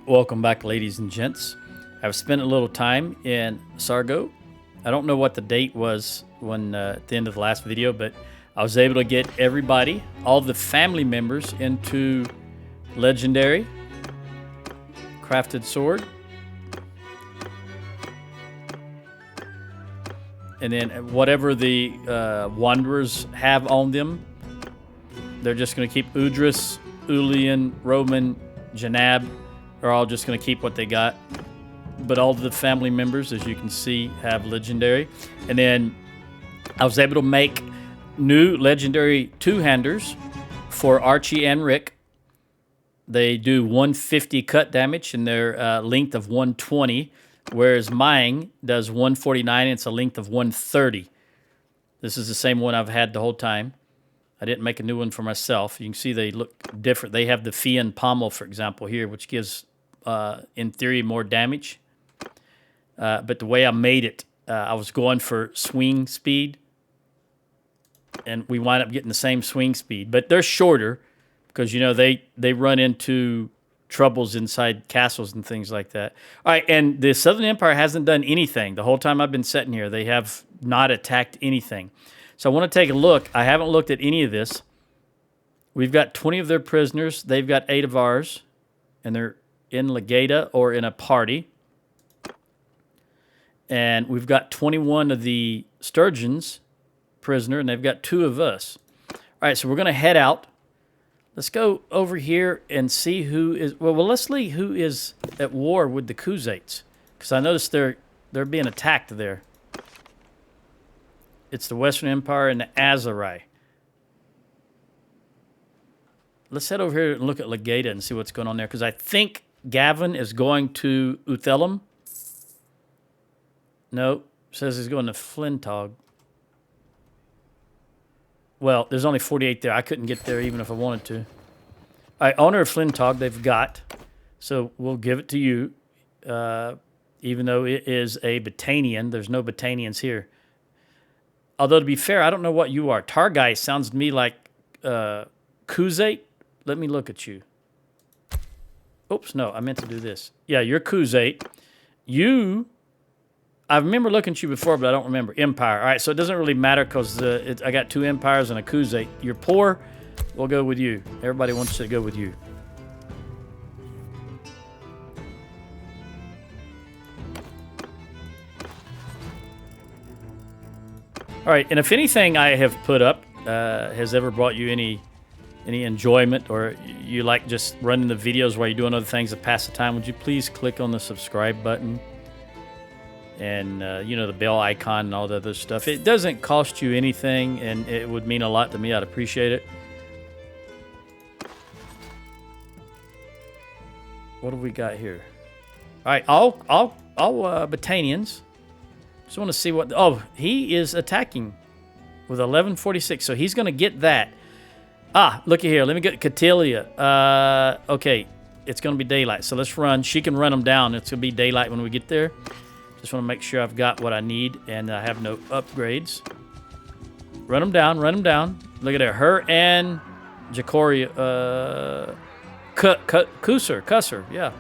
Welcome back, ladies and gents. I've spent a little time in Sargo. I don't know what the date was when at the end of the last video, but I was able to get everybody, all the family members, into legendary crafted sword. And then whatever the wanderers have on them, they're just going to keep Udris, Ulian, Roman, Janab. Are all just going to keep what they got. But all of the family members, as you can see, have legendary. And then I was able to make new legendary two-handers for Archie and Rick. They do 150 cut damage and their length of 120, whereas mine does 149 and it's a length of 130. This is the same one I've had the whole time. I didn't make a new one for myself. You can see they look different. They have the Fian pommel, for example, here, which gives, in theory, more damage. But the way I made it, I was going for swing speed, and we wind up getting the same swing speed. But they're shorter because, you know, they run into troubles inside castles and things like that. All right, and the Southern Empire hasn't done anything. The whole time I've been sitting here, they have not attacked anything. So I want to take a look. I haven't looked at any of this. We've got 20 of their prisoners. They've got 8 of ours. And they're in Legata or in a party. And we've got 21 of the Sturgeons prisoner, and they've got 2 of us. All right, so we're going to head out. Let's go over here and see who is... Well, let's see who is at war with the Khuzaits. Because I noticed they're being attacked there. It's the Western Empire and the Azarai. Let's head over here and look at Legata and see what's going on there. Because I think Gavin is going to Uthelum. No, says he's going to Flintog. Well, there's only 48 there. I couldn't get there even if I wanted to. All right, owner of Flintog, they've got. So we'll give it to you. Even though it is a Battanian. There's no Battanians here. Although, to be fair, I don't know what you are. Targai sounds to me like Khuzait. Let me look at you. Oops, no, I meant to do this. Yeah, you're Khuzait. You, I remember looking at you before, but I don't remember. Empire. All right, so it doesn't really matter because I got 2 empires and a Khuzait. You're poor, we'll go with you. Everybody wants to go with you. All right, and if anything I have put up has ever brought you any enjoyment, or you like just running the videos while you're doing other things to pass the time, would you please click on the subscribe button and you know, the bell icon and all the other stuff. It doesn't cost you anything, and it would mean a lot to me. I'd appreciate it. What have we got here? All right, all Battanians. Just want to see what... Oh, he is attacking with 1146, so he's going to get that. Ah, looky here. Let me get Catilia. Okay, it's going to be daylight, so let's run. She can run them down. It's going to be daylight when we get there. Just want to make sure I've got what I need, and I have no upgrades. Run them down, run them down. Look at there. Her and Jacoria... Kusser, yeah.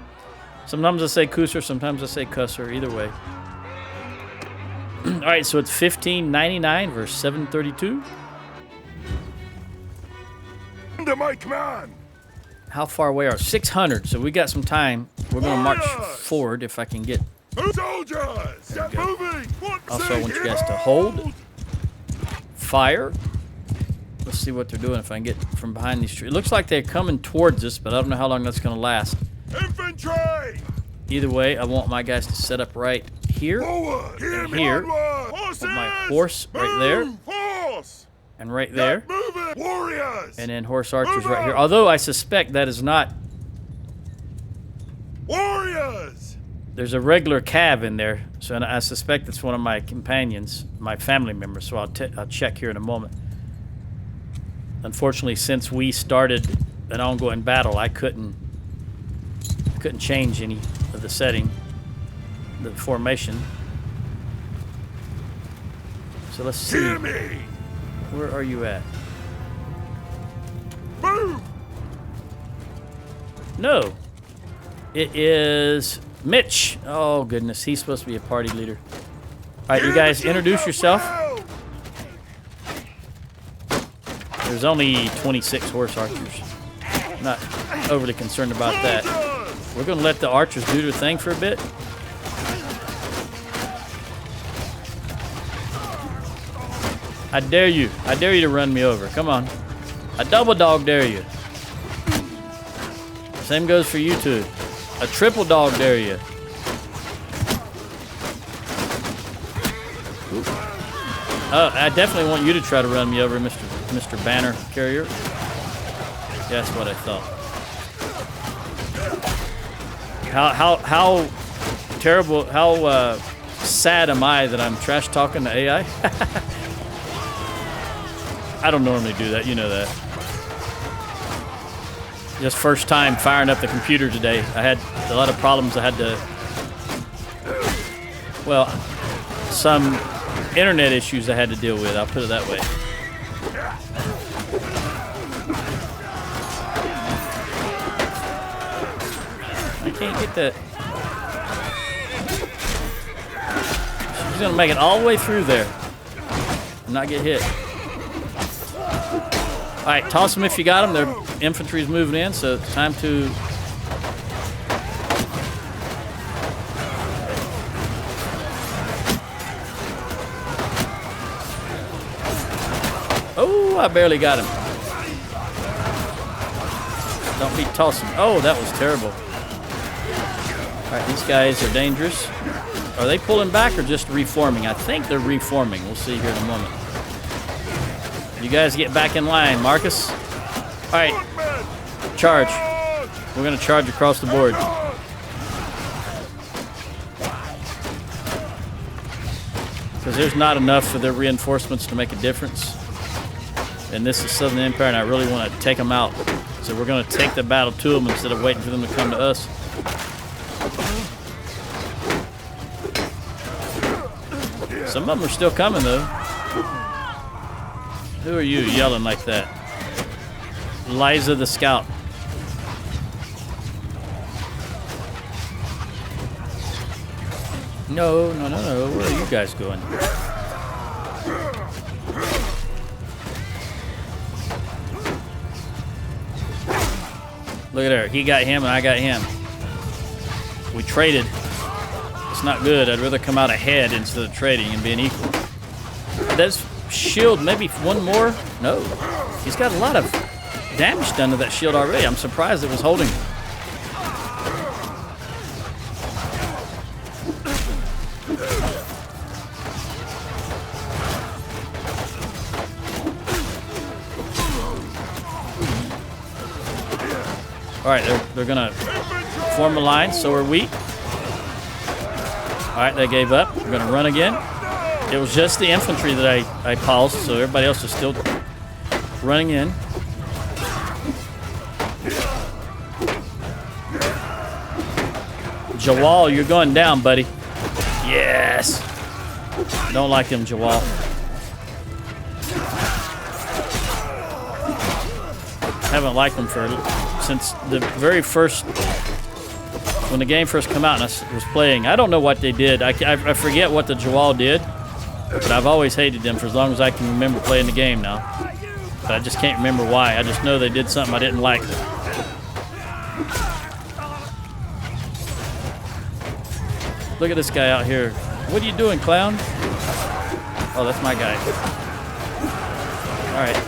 Sometimes I say Kusser, sometimes I say Cusser. Either way. All right, so it's 1599 versus 732. Under my command. How far away are 600? So we got some time. We're going to march forward if I can get. Soldiers, get moving. Also, I want you guys to hold. Fire. Let's see what they're doing if I can get from behind these trees. It looks like they're coming towards us, but I don't know how long that's going to last. Infantry. Either way, I want my guys to set up right here and here. With my horse right there. And right there. Warriors. And then horse archers right here. Although I suspect that is not... Warriors. There's a regular cav in there. So I suspect it's one of my companions, my family members. So I'll check here in a moment. Unfortunately, since we started an ongoing battle, I couldn't change any of the setting, the formation. So let's see. Jimmy. Where are you at? Move. No. It is Mitch. Oh, goodness. He's supposed to be a party leader. All right, you guys introduce yourself. There's only 26 horse archers. I'm not overly concerned about that. We're going to let the archers do their thing for a bit. I dare you. I dare you to run me over. Come on. I double dog dare you. Same goes for you two. A triple dog dare you. I definitely want you to try to run me over, Mr. Banner Carrier. Yeah, that's what I thought. How terrible, how sad am I that I'm trash talking to AI? I don't normally do that, you know that. Just first time firing up the computer today. I had a lot of problems. I had to, well, some internet issues I had to deal with. I'll put it that way. I can't get that. She's gonna make it all the way through there and not get hit. All right, toss them if you got them. Their infantry's moving in, so it's time to. Oh, I barely got him. Don't be tossing. Oh, that was terrible. All right, these guys are dangerous. Are they pulling back or just reforming? I think they're reforming. We'll see here in a moment. You guys get back in line, Marcus. All right, charge. We're gonna charge across the board. Because there's not enough for their reinforcements to make a difference. And this is Southern Empire, and I really want to take them out. So we're gonna take the battle to them instead of waiting for them to come to us. Some of them are still coming, though. Who are you yelling like that? Liza the Scout. No. Where are you guys going? Look at her. He got him and I got him. We traded. It's not good. I'd rather come out ahead instead of trading and being equal. That's shield, maybe one more? No. He's got a lot of damage done to that shield already. I'm surprised it was holding. All right, they're gonna form a line, so are we. All right, they gave up. We're gonna run again. It was just the infantry that I paused, so everybody else is still running in. Jawal, you're going down, buddy. Yes. Don't like him, Jawal. Haven't liked him since the very first, when the game first came out and I was playing. I don't know what they did. I forget what the Jawal did. But I've always hated them for as long as I can remember playing the game now. But I just can't remember why. I just know they did something I didn't like. Look at this guy out here. What are you doing, clown? Oh, that's my guy. All right.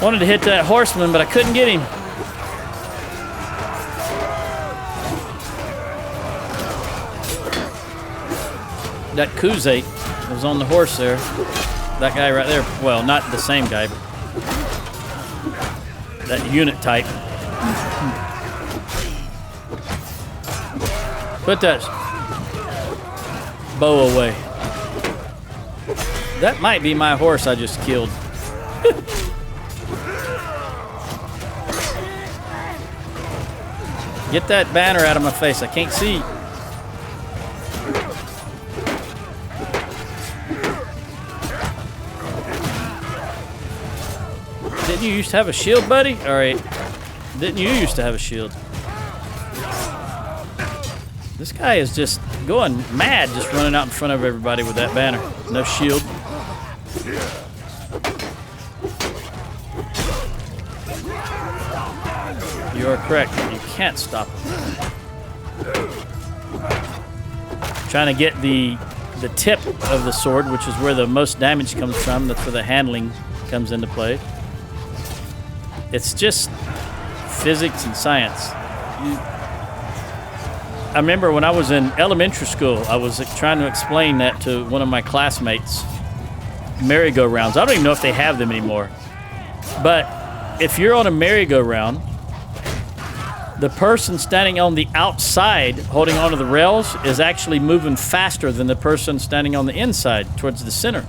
Wanted to hit that horseman, but I couldn't get him. That Kuzate was on the horse there. That guy right there. Well, not the same guy, but that unit type. Put that bow away. That might be my horse I just killed. Get that banner out of my face. I can't see. Didn't you used to have a shield, buddy? All right. Didn't you used to have a shield? This guy is just going mad, just running out in front of everybody with that banner. No shield. You are correct. You can't stop him. Trying to get the tip of the sword, which is where the most damage comes from. That's where the handling comes into play. It's just physics and science. I remember when I was in elementary school, I was trying to explain that to one of my classmates. Merry-go-rounds. I don't even know if they have them anymore. But if you're on a merry-go-round, the person standing on the outside holding onto the rails is actually moving faster than the person standing on the inside towards the center.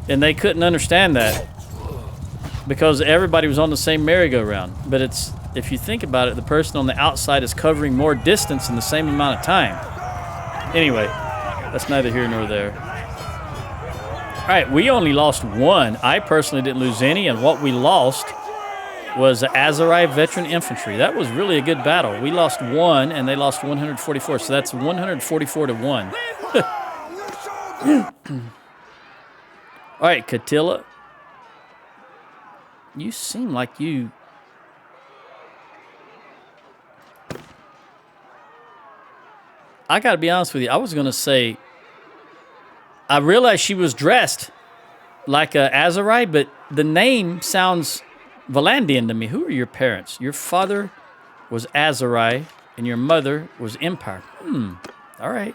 And they couldn't understand that because everybody was on the same merry-go-round. But it's, if you think about it, the person on the outside is covering more distance in the same amount of time. Anyway, that's neither here nor there. All right, we only lost one. I personally didn't lose any, and what we lost was Azerai Veteran Infantry. That was really a good battle. We lost one, and they lost 144, so that's 144 to 1. All right, Catilla. You seem like you... I gotta be honest with you. I was gonna say... I realized she was dressed like a Azerai, but the name sounds Valandian to me. Who are your parents? Your father was Azerai, and your mother was Empire. All right.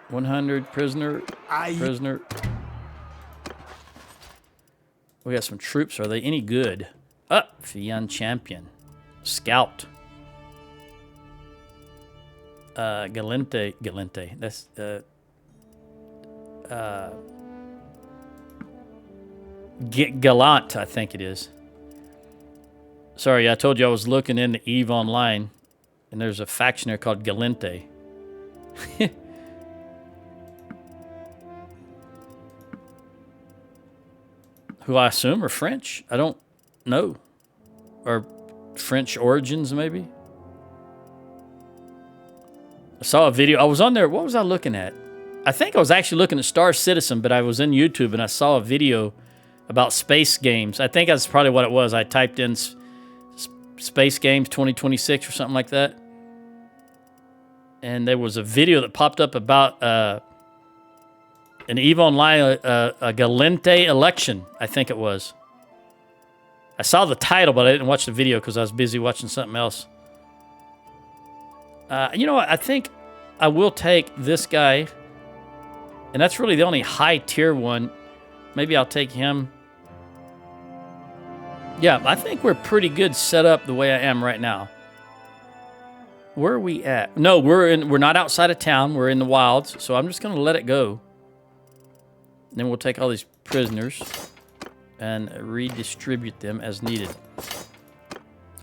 100 prisoner. Prisoner. We got some troops. Are they any good? Fian Champion. Scout. Galente. That's Gallant, I think it is. Sorry, I told you I was looking into EVE Online, and there's a faction there called Galente. Who I assume are French. I don't know. Or French origins, maybe. I saw a video. I was on there. What was I looking at? I think I was actually looking at Star Citizen, but I was in YouTube, and I saw a video about space games. I think that's probably what it was. I typed in Space Games 2026 or something like that. And there was a video that popped up about an EVE Online, a Galente election, I think it was. I saw the title, but I didn't watch the video because I was busy watching something else. You know what? I think I will take this guy. And that's really the only high tier one. Maybe I'll take him. Yeah, I think we're pretty good set up the way I am right now. Where are we at? No, we're not outside of town. We're in the wilds. So I'm just going to let it go. Then we'll take all these prisoners and redistribute them as needed.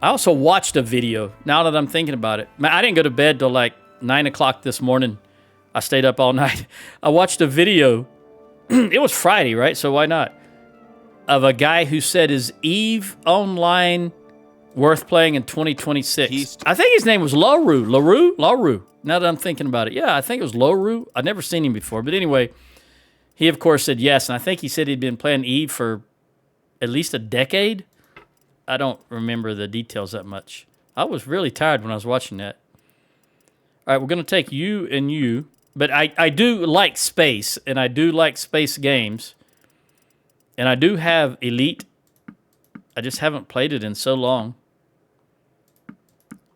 I also watched a video, now that I'm thinking about it. I didn't go to bed till like 9 o'clock this morning. I stayed up all night. I watched a video. It was Friday, right? So why not? Of a guy who said, is EVE Online worth playing in 2026? I think his name was Lauru. Lauru. Now that I'm thinking about it. Yeah, I think it was Lauru. I've never seen him before. But anyway, he of course said yes. And I think he said he'd been playing EVE for at least a decade. I don't remember the details that much. I was really tired when I was watching that. All right, we're going to take you and you. But I do like space, and I do like space games. And I do have Elite. I just haven't played it in so long.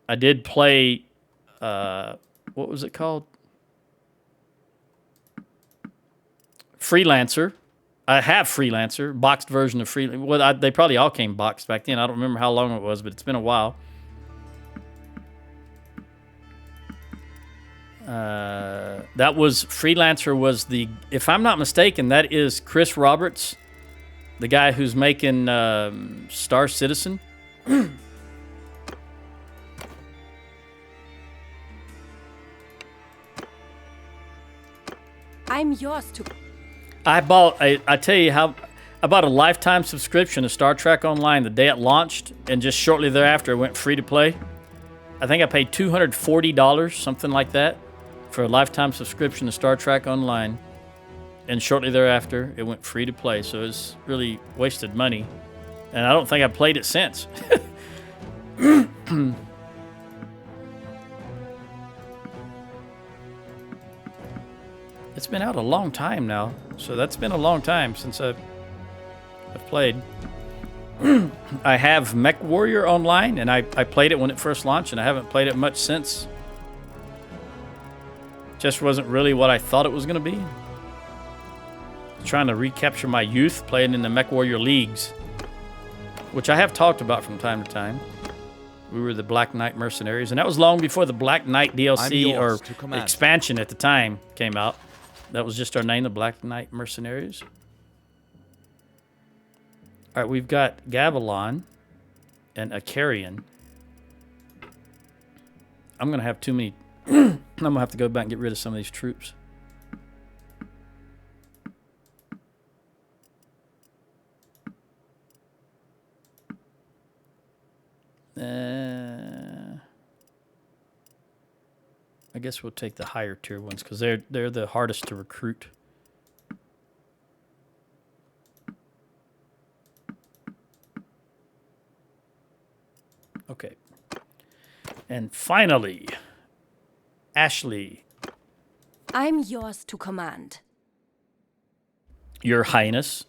I did play, what was it called? Freelancer. I have Freelancer, boxed version of Freelancer. Well, they probably all came boxed back then. I don't remember how long it was, but it's been a while. That was Freelancer was the, if I'm not mistaken, that is Chris Roberts, the guy who's making Star Citizen. I'm yours to. I bought, I tell you how, I bought a lifetime subscription to Star Trek Online the day it launched, and just shortly thereafter it went free to play. I think I paid $240, something like that, for a lifetime subscription to Star Trek Online. And shortly thereafter, it went free to play, so it's really wasted money. And I don't think I've played it since. It's been out a long time now, so that's been a long time since I've played. I have Mech Warrior Online, and I played it when it first launched, and I haven't played it much since. Just wasn't really what I thought it was going to be. Trying to recapture my youth playing in the Mech Warrior Leagues, which I have talked about from time to time. We were the Black Knight Mercenaries, and that was long before the Black Knight DLC or expansion at the time came out. That was just our name, the Black Knight Mercenaries. All right, we've got Gavilan and Acarian. I'm going to have too many... I'm going to have to go back and get rid of some of these troops. I guess we'll take the higher tier ones because they're the hardest to recruit. Okay. And finally, Ashley. I'm yours to command. Your Highness.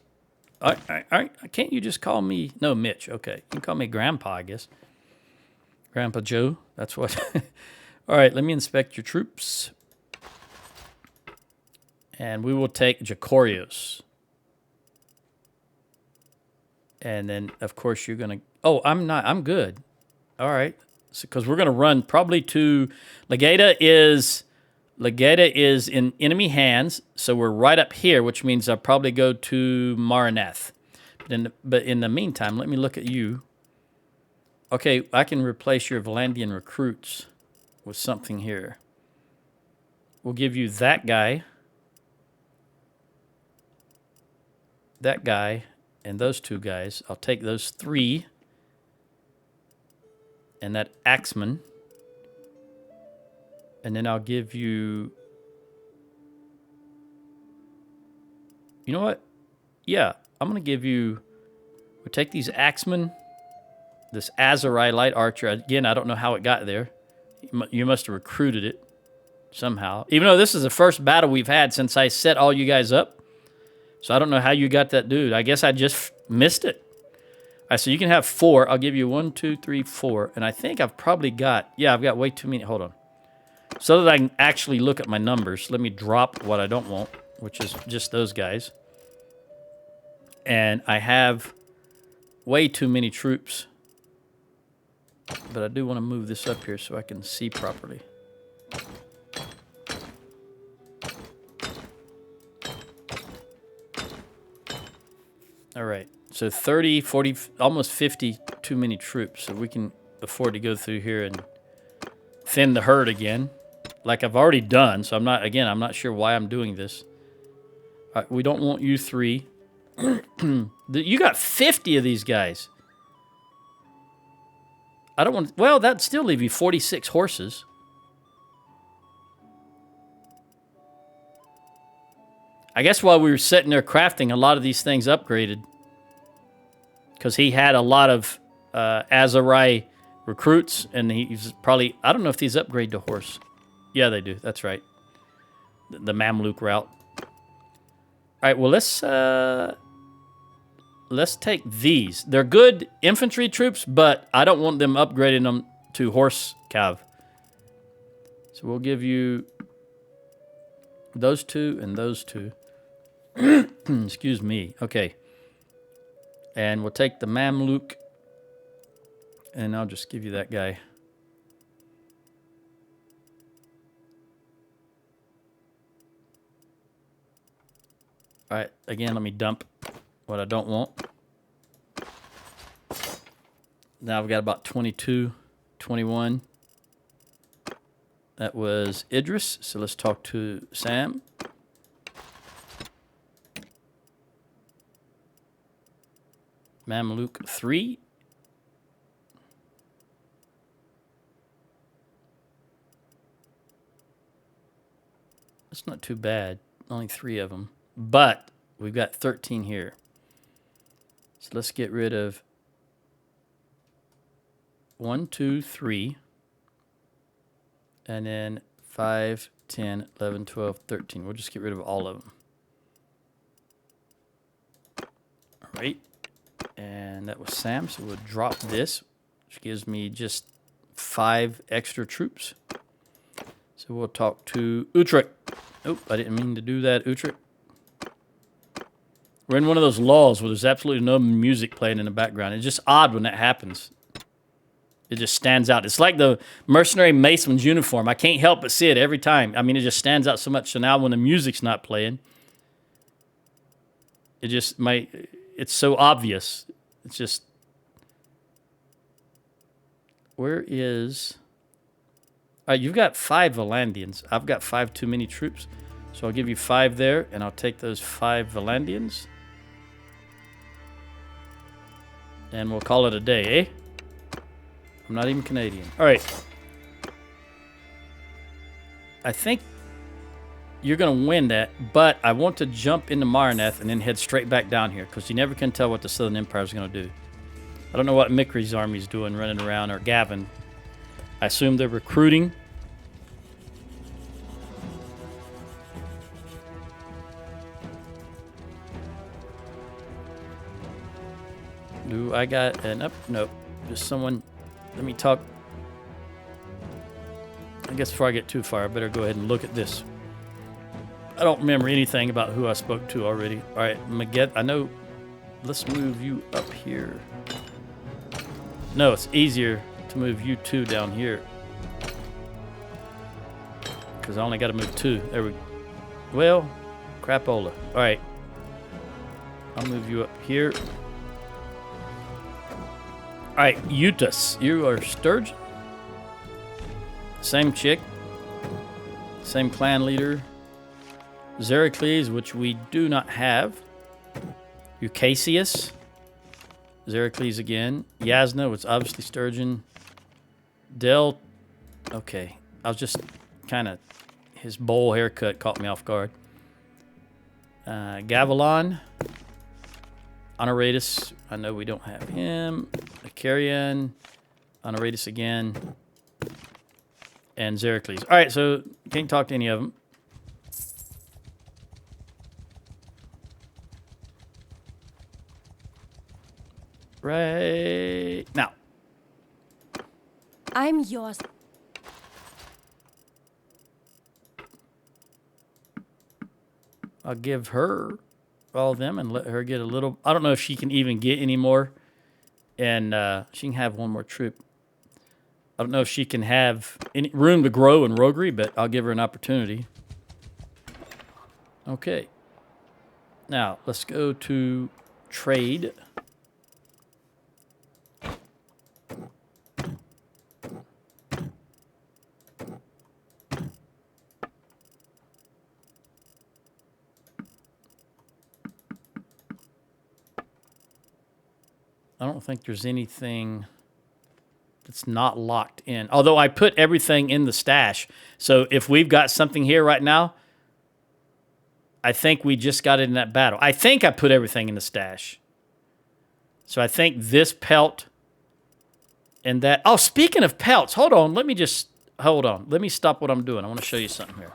Can't you just call me... No, Mitch. Okay. You can call me Grandpa, I guess. Grandpa Joe. That's what... All right, let me inspect your troops. And we will take Jacorios. And then, of course, you're going to... Oh, I'm not. I'm good. All right. Because we're going to run probably to... Legata is in enemy hands, so we're right up here, which means I'll probably go to Maranath. But in the meantime, let me look at you. Okay, I can replace your Valandian recruits with something here. We'll give you that guy, and those two guys. I'll take those three, and that Axeman. And then I'll give you... You know what? Yeah, I'm going to give you... We'll take these Axemen. This Azurai Light Archer. Again, I don't know how it got there. You must have recruited it somehow. Even though this is the first battle we've had since I set all you guys up. So I don't know how you got that dude. I guess I just missed it. All right, so you can have 4. I'll give you 1, 2, 3, 4. And I think I've probably got... Yeah, I've got way too many. Hold on. So that I can actually look at my numbers, let me drop what I don't want, which is just those guys. And I have way too many troops. But I do want to move this up here so I can see properly. All right. So 30, 40, almost 50 too many troops. So we can afford to go through here and thin the herd again. Like I've already done. So I'm not sure why I'm doing this. All right, we don't want you 3. You got 50 of these guys. I don't want... Well, that'd still leave you 46 horses. I guess while we were sitting there crafting, a lot of these things upgraded. Because he had a lot of Azurai recruits, and he's probably... I don't know if these upgrade to horse. Yeah, they do. That's right. The Mamluk route. All right, well, let's take these. They're good infantry troops, but I don't want them upgrading them to horse cav. So we'll give you those 2 and those 2. Excuse me. Okay. And we'll take the Mamluk, and I'll just give you that guy. All right. Again, let me dump what I don't want. Now I've got about 22, 21. That was Idris. So let's talk to Sam. Mamluk 3. That's not too bad. Only 3 of them. But we've got 13 here. So let's get rid of 1, 2, 3. And then 5, 10, 11, 12, 13. We'll just get rid of all of them. All right. And that was Sam. So we'll drop this, which gives me just 5 extra troops. So we'll talk to Utrecht. Oh, I didn't mean to do that, Utrecht. We're in one of those lulls where there's absolutely no music playing in the background. It's just odd when that happens. It just stands out. It's like the mercenary maceman's uniform. I can't help but see it every time. I mean, it just stands out so much. So now when the music's not playing, it just might... It's so obvious. It's just... Where is... All right, you've got 5 Valandians. I've got 5 too many troops. So I'll give you 5 there, and I'll take those 5 Valandians. And we'll call it a day, eh? I'm not even Canadian. All right. I think you're going to win that, but I want to jump into Maraneth and then head straight back down here, because you never can tell what the Southern Empire is going to do. I don't know what Mikri's army's doing running around, or Gavin. I assume they're recruiting. Do I got an up? Nope. Just someone. Let me talk. I guess before I get too far, I better go ahead and look at this. I don't remember anything about who I spoke to already. All right, Maget. I know. Let's move you up here. No, it's easier to move you 2 down here. Because I only got to move 2. There we go. Well, crapola. All right. I'll move you up here. All right, Eutus. You are Sturgeon. Same chick. Same clan leader. Xeracles, which we do not have. Eucasius. Xeracles again. Yasna, which is obviously Sturgeon. Del. Okay. I was just kind of... His bowl haircut caught me off guard. Gavilan. Honoratus. I know we don't have him. Acarian. Honoratus again. And Xeracles. All right, so can't talk to any of them. Right now. I'm yours. I'll give her all of them and let her get a little... I don't know if she can even get any more. And she can have 1 more troop. I don't know if she can have any room to grow in roguery, but I'll give her an opportunity. Okay. Now, let's go to trade. I don't think there's anything that's not locked in. Although I put everything in the stash. So if we've got something here right now, I think we just got it in that battle. I think I put everything in the stash. So I think this pelt and that... Oh, speaking of pelts, hold on. Let me stop what I'm doing. I want to show you something here.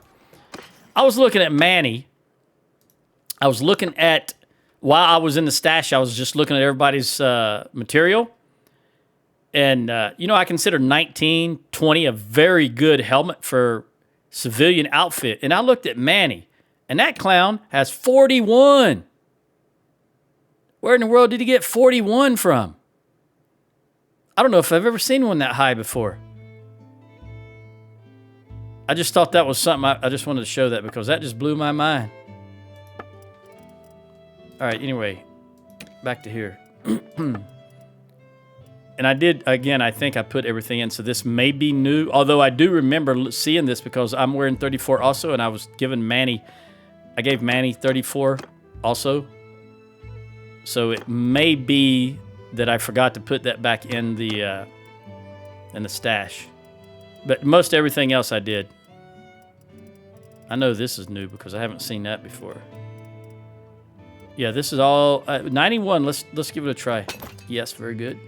I was looking at Manny. I was looking at... While I was in the stash, I was just looking at everybody's material. And, I consider 19, 20 a very good helmet for civilian outfit. And I looked at Manny, and that clown has 41. Where in the world did he get 41 from? I don't know if I've ever seen one that high before. I just thought that was something. I just wanted to show that because that just blew my mind. All right, anyway, back to here. And I did, again, I think I put everything in, so this may be new. Although I do remember seeing this because I'm wearing 34 also, and I was giving Manny, I gave Manny 34 also. So it may be that I forgot to put that back in the stash. But most everything else I did. I know this is new because I haven't seen that before. Yeah, this is all 91. Let's give it a try. Yes, very good.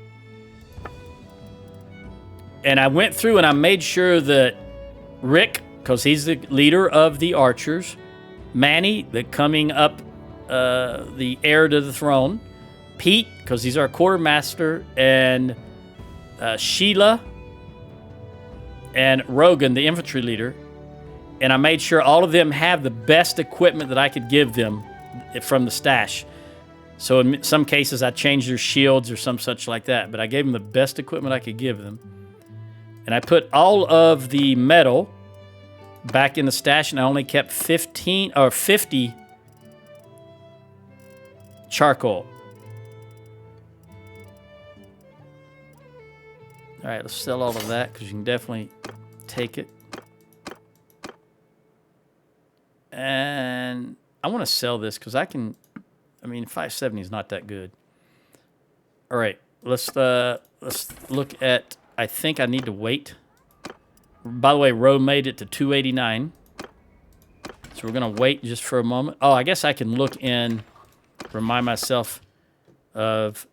And I went through and I made sure that Rick, because he's the leader of the archers, Manny, the coming up, the heir to the throne, Pete, because he's our quartermaster, and Sheila, and Rogan, the infantry leader. And I made sure all of them have the best equipment that I could give them from the stash. So in some cases, I changed their shields or some such like that. But I gave them the best equipment I could give them. And I put all of the metal back in the stash, and I only kept 50 charcoal. All right, let's sell all of that because you can definitely take it. And I want to sell this because I can. I mean, 570 is not that good. All right, let's look at. I think I need to wait. By the way, Roe made it to 289. So we're going to wait just for a moment. Oh, I guess I can look in, remind myself of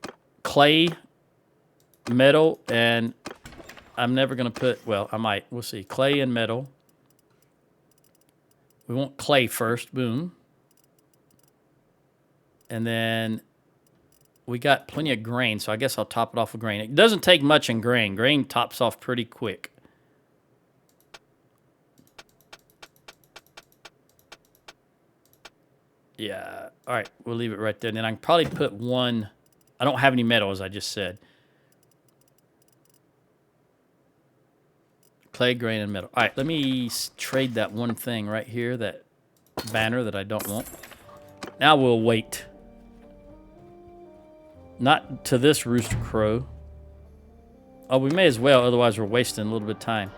clay, metal, and I'm never going to put, well, I might. We'll see. Clay and metal. We want clay first. Boom. And then we got plenty of grain, so I guess I'll top it off with grain. It doesn't take much in grain. Grain tops off pretty quick. Yeah. All right, we'll leave it right there. And then I can probably put one. I don't have any metal, as I just said. Clay, grain, and metal. All right, let me trade that one thing right here, that banner that I don't want. Now we'll wait. Not to this rooster crow. Oh, we may as well, otherwise we're wasting a little bit of time.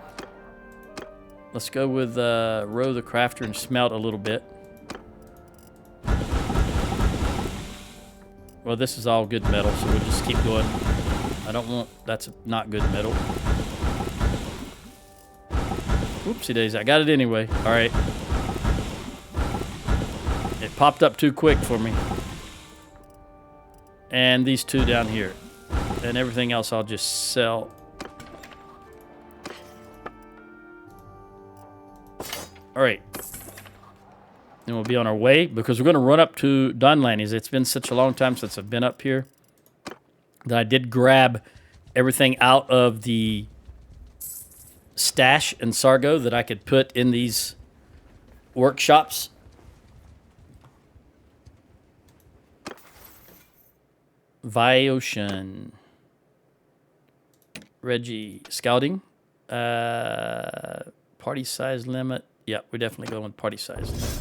Let's go with Roe the Crafter and smelt a little bit. Well, this is all good metal, so we'll just keep going. I don't want... That's not good metal. Oopsie daisy, I got it anyway. All right. It popped up too quick for me. And these two down here. And everything else I'll just sell. All right. And we'll be on our way because we're going to run up to Dunlanny's. It's been such a long time since I've been up here that I did grab everything out of the stash in Sargo that I could put in these workshops. Vioshan. Reggie. Scouting. Party size limit. Yeah, we're definitely going with party size.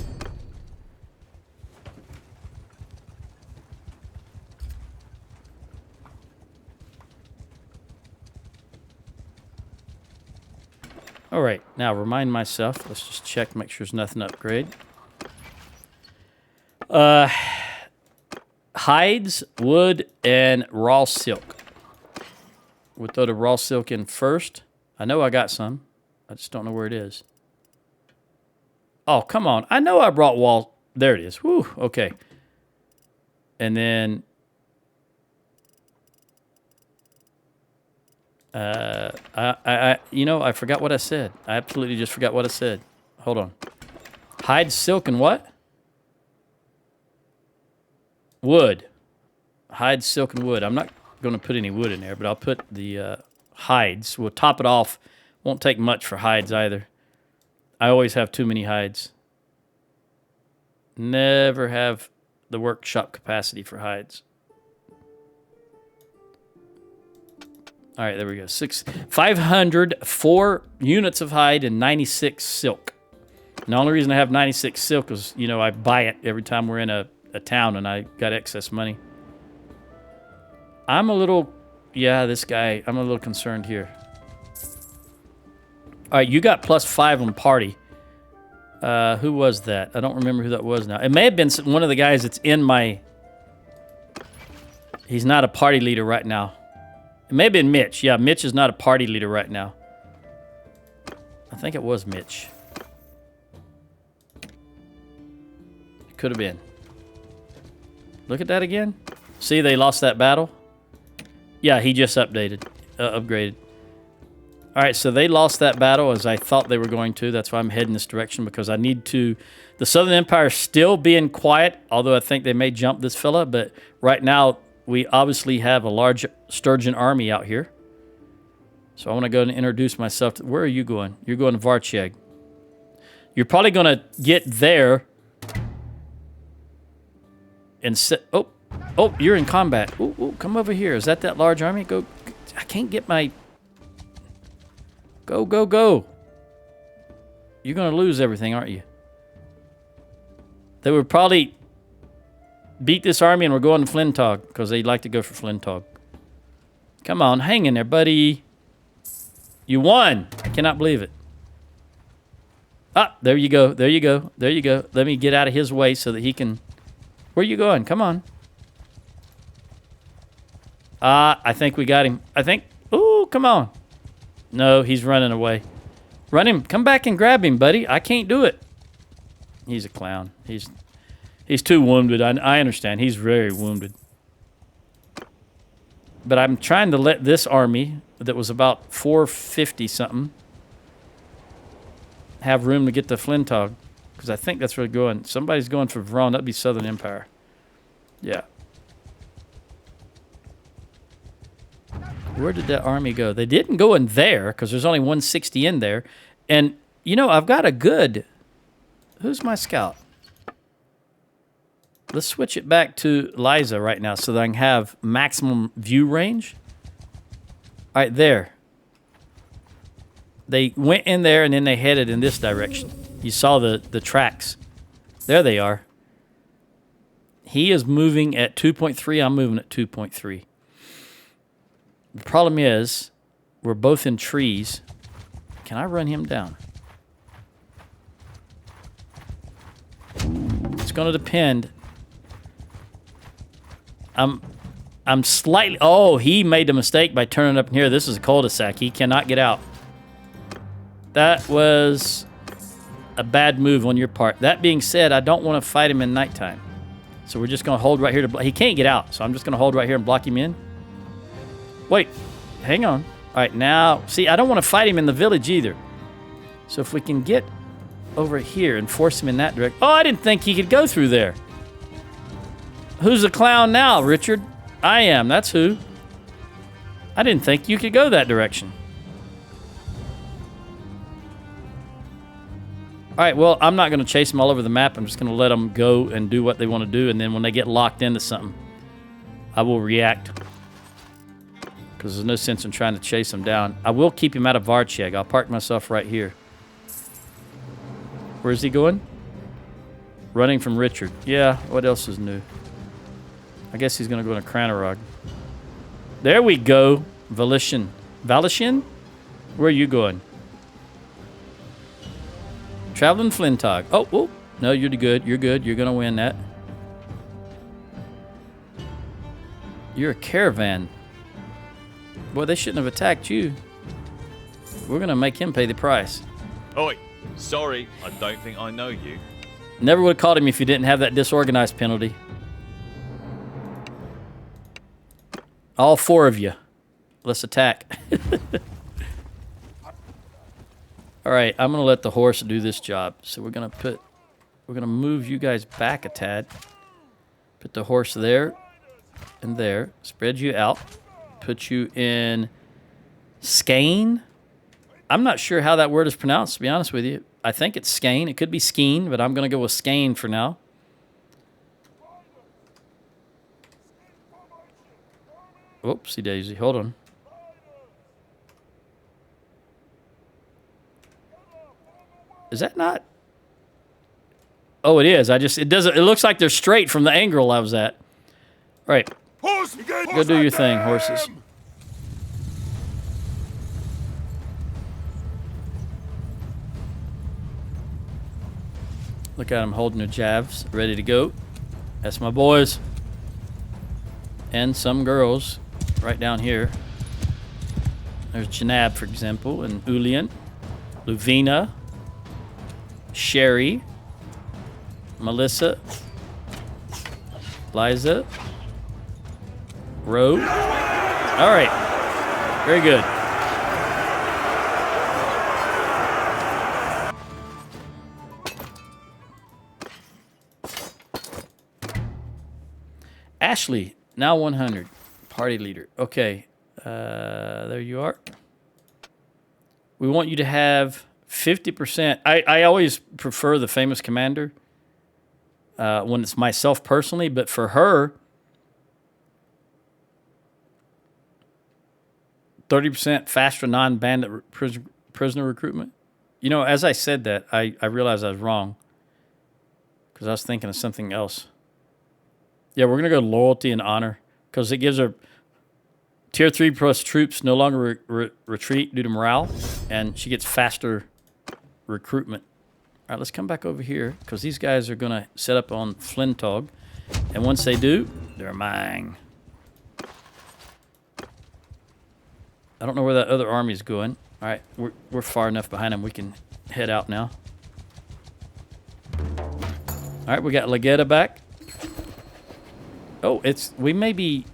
All right, now remind myself. Let's just check, make sure there's nothing to upgrade. Hides, wood, and raw silk. We'll throw the raw silk in first. I know I got some. I just don't know where it is. Oh, come on. I know I brought wall. There it is. Whew, okay. And then... I forgot what I said. I absolutely just forgot what I said. Hold on. Hide, silk, and what? Wood. Hide, silk, and wood. I'm not going to put any wood in there, but I'll put the hides. We'll top it off. Won't take much for hides either. I always have too many hides. Never have the workshop capacity for hides. All right, there we go. 504 units of hide and 96 silk. And the only reason I have 96 silk is, I buy it every time we're in a town and I got excess money. I'm a little concerned here. All right, you got +5 on party. Who was that? I don't remember who that was now. It may have been one of the guys that's in my He's not a party leader right now. It may have been Mitch. Yeah, Mitch is not a party leader right now. I think it was Mitch. It could have been. Look at that again. See, they lost that battle. Yeah, he just updated, upgraded. All right, so they lost that battle as I thought they were going to. That's why I'm heading this direction, because I need to... The Southern Empire is still being quiet, although I think they may jump this fella. But right now, we obviously have a large Sturgeon army out here. So I want to go and introduce myself. Where are you going? You're going to Varcheg. You're probably going to get there and sit... Oh, you're in combat. Ooh, come over here. Is that large army? Go. I can't get my... Go. You're going to lose everything, aren't you? They would probably beat this army and we're going to Flintog because they like to go for Flintog. Come on, hang in there, buddy. You won. I cannot believe it. Ah, there you go. Let me get out of his way so that he can... Where are you going? Come on. I think we got him. Ooh, come on. No, he's running away. Run him. Come back and grab him, buddy. I can't do it. He's a clown. He's too wounded. I understand. He's very wounded. But I'm trying to let this army that was about 450 something have room to get to Flintog, because I think that's where they're going. Somebody's going for Vron. That'd be Southern Empire. Yeah. Where did that army go? They didn't go in there because there's only 160 in there. And, you know, I've got a good... Who's my scout? Let's switch it back to Liza right now so that I can have maximum view range. All right, there. They went in there and then they headed in this direction. You saw the tracks. There they are. He is moving at 2.3. I'm moving at 2.3. The problem is, we're both in trees. Can I run him down? It's going to depend. I'm slightly... Oh, he made a mistake by turning up in here. This is a cul-de-sac. He cannot get out. That was a bad move on your part. That being said, I don't want to fight him in nighttime. So we're just going to hold right here. He can't get out, so I'm just going to hold right here and block him in. Wait, hang on. All right, now, see, I don't want to fight him in the village either. So if we can get over here and force him in that direction. Oh, I didn't think he could go through there. Who's the clown now, Richard? I am, that's who. I didn't think you could go that direction. All right, well, I'm not going to chase them all over the map. I'm just going to let them go and do what they want to do, and then when they get locked into something, I will react. Because there's no sense in trying to chase him down. I will keep him out of Varcheg. I'll park myself right here. Where's he going? Running from Richard. Yeah, what else is new? I guess he's going to go to Cranarog. There we go. Valishin. Valishin? Where are you going? Traveling Flintog. Oh, no, you're good. You're good. You're going to win that. You're a caravan. Boy, they shouldn't have attacked you. We're going to make him pay the price. Oi, sorry, I don't think I know you. Never would have caught him if you didn't have that disorganized penalty. All four of you. Let's attack. All right, I'm going to let the horse do this job. So we're going to move you guys back a tad. Put the horse there and there. Spread you out. Put you in Skane. I'm not sure how that word is pronounced, to be honest with you. I think it's Skane. It could be Skeen, but I'm going to go with Skane for now. Whoopsie daisy. Hold on. Is that not? Oh, it is. It doesn't. It looks like they're straight from the angle I was at. All right. Go do your thing, horses. Look at them holding their jabs, ready to go. That's my boys. and some girls right down here. There's Janab, for example, and Ulian, Luvina, Sherry, Melissa, Liza, Rogue. All right. Very good. Ashley, now 100. Party leader. Okay. There you are. We want you to have 50%. I always prefer the famous commander when it's myself personally, but for her, 30% faster non-bandit prisoner recruitment. You know, as I said that, I realized I was wrong because I was thinking of something else. Yeah, we're going to go loyalty and honor because it gives her tier 3 plus troops no longer retreat due to morale, and she gets faster recruitment. All right, let's come back over here because these guys are going to set up on Flintog, and once they do, they're mine. I don't know where that other army's going. All right, we're far enough behind them. We can head out now. All right, we got Legetta back. Oh, we may be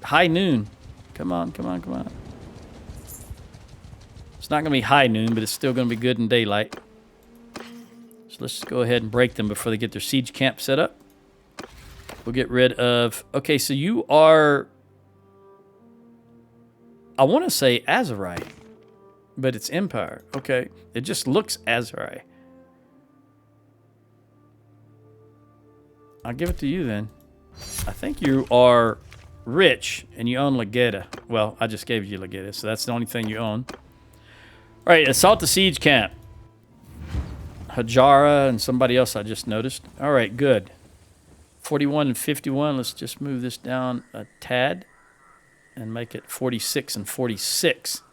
high noon. Come on, come on, come on. It's not going to be high noon, but it's still going to be good in daylight. So let's just go ahead and break them before they get their siege camp set up. We'll get rid of... Okay, so you are... I want to say Azerite, but it's Empire. Okay, it just looks Azerite. I'll give it to you then. I think you are rich and you own Legetta. Well, I just gave you Legetta, so that's the only thing you own. All right, assault the siege camp. Hajara and somebody else I just noticed. All right, good. 41 and 51. Let's just move this down a tad and make it 46 and 46.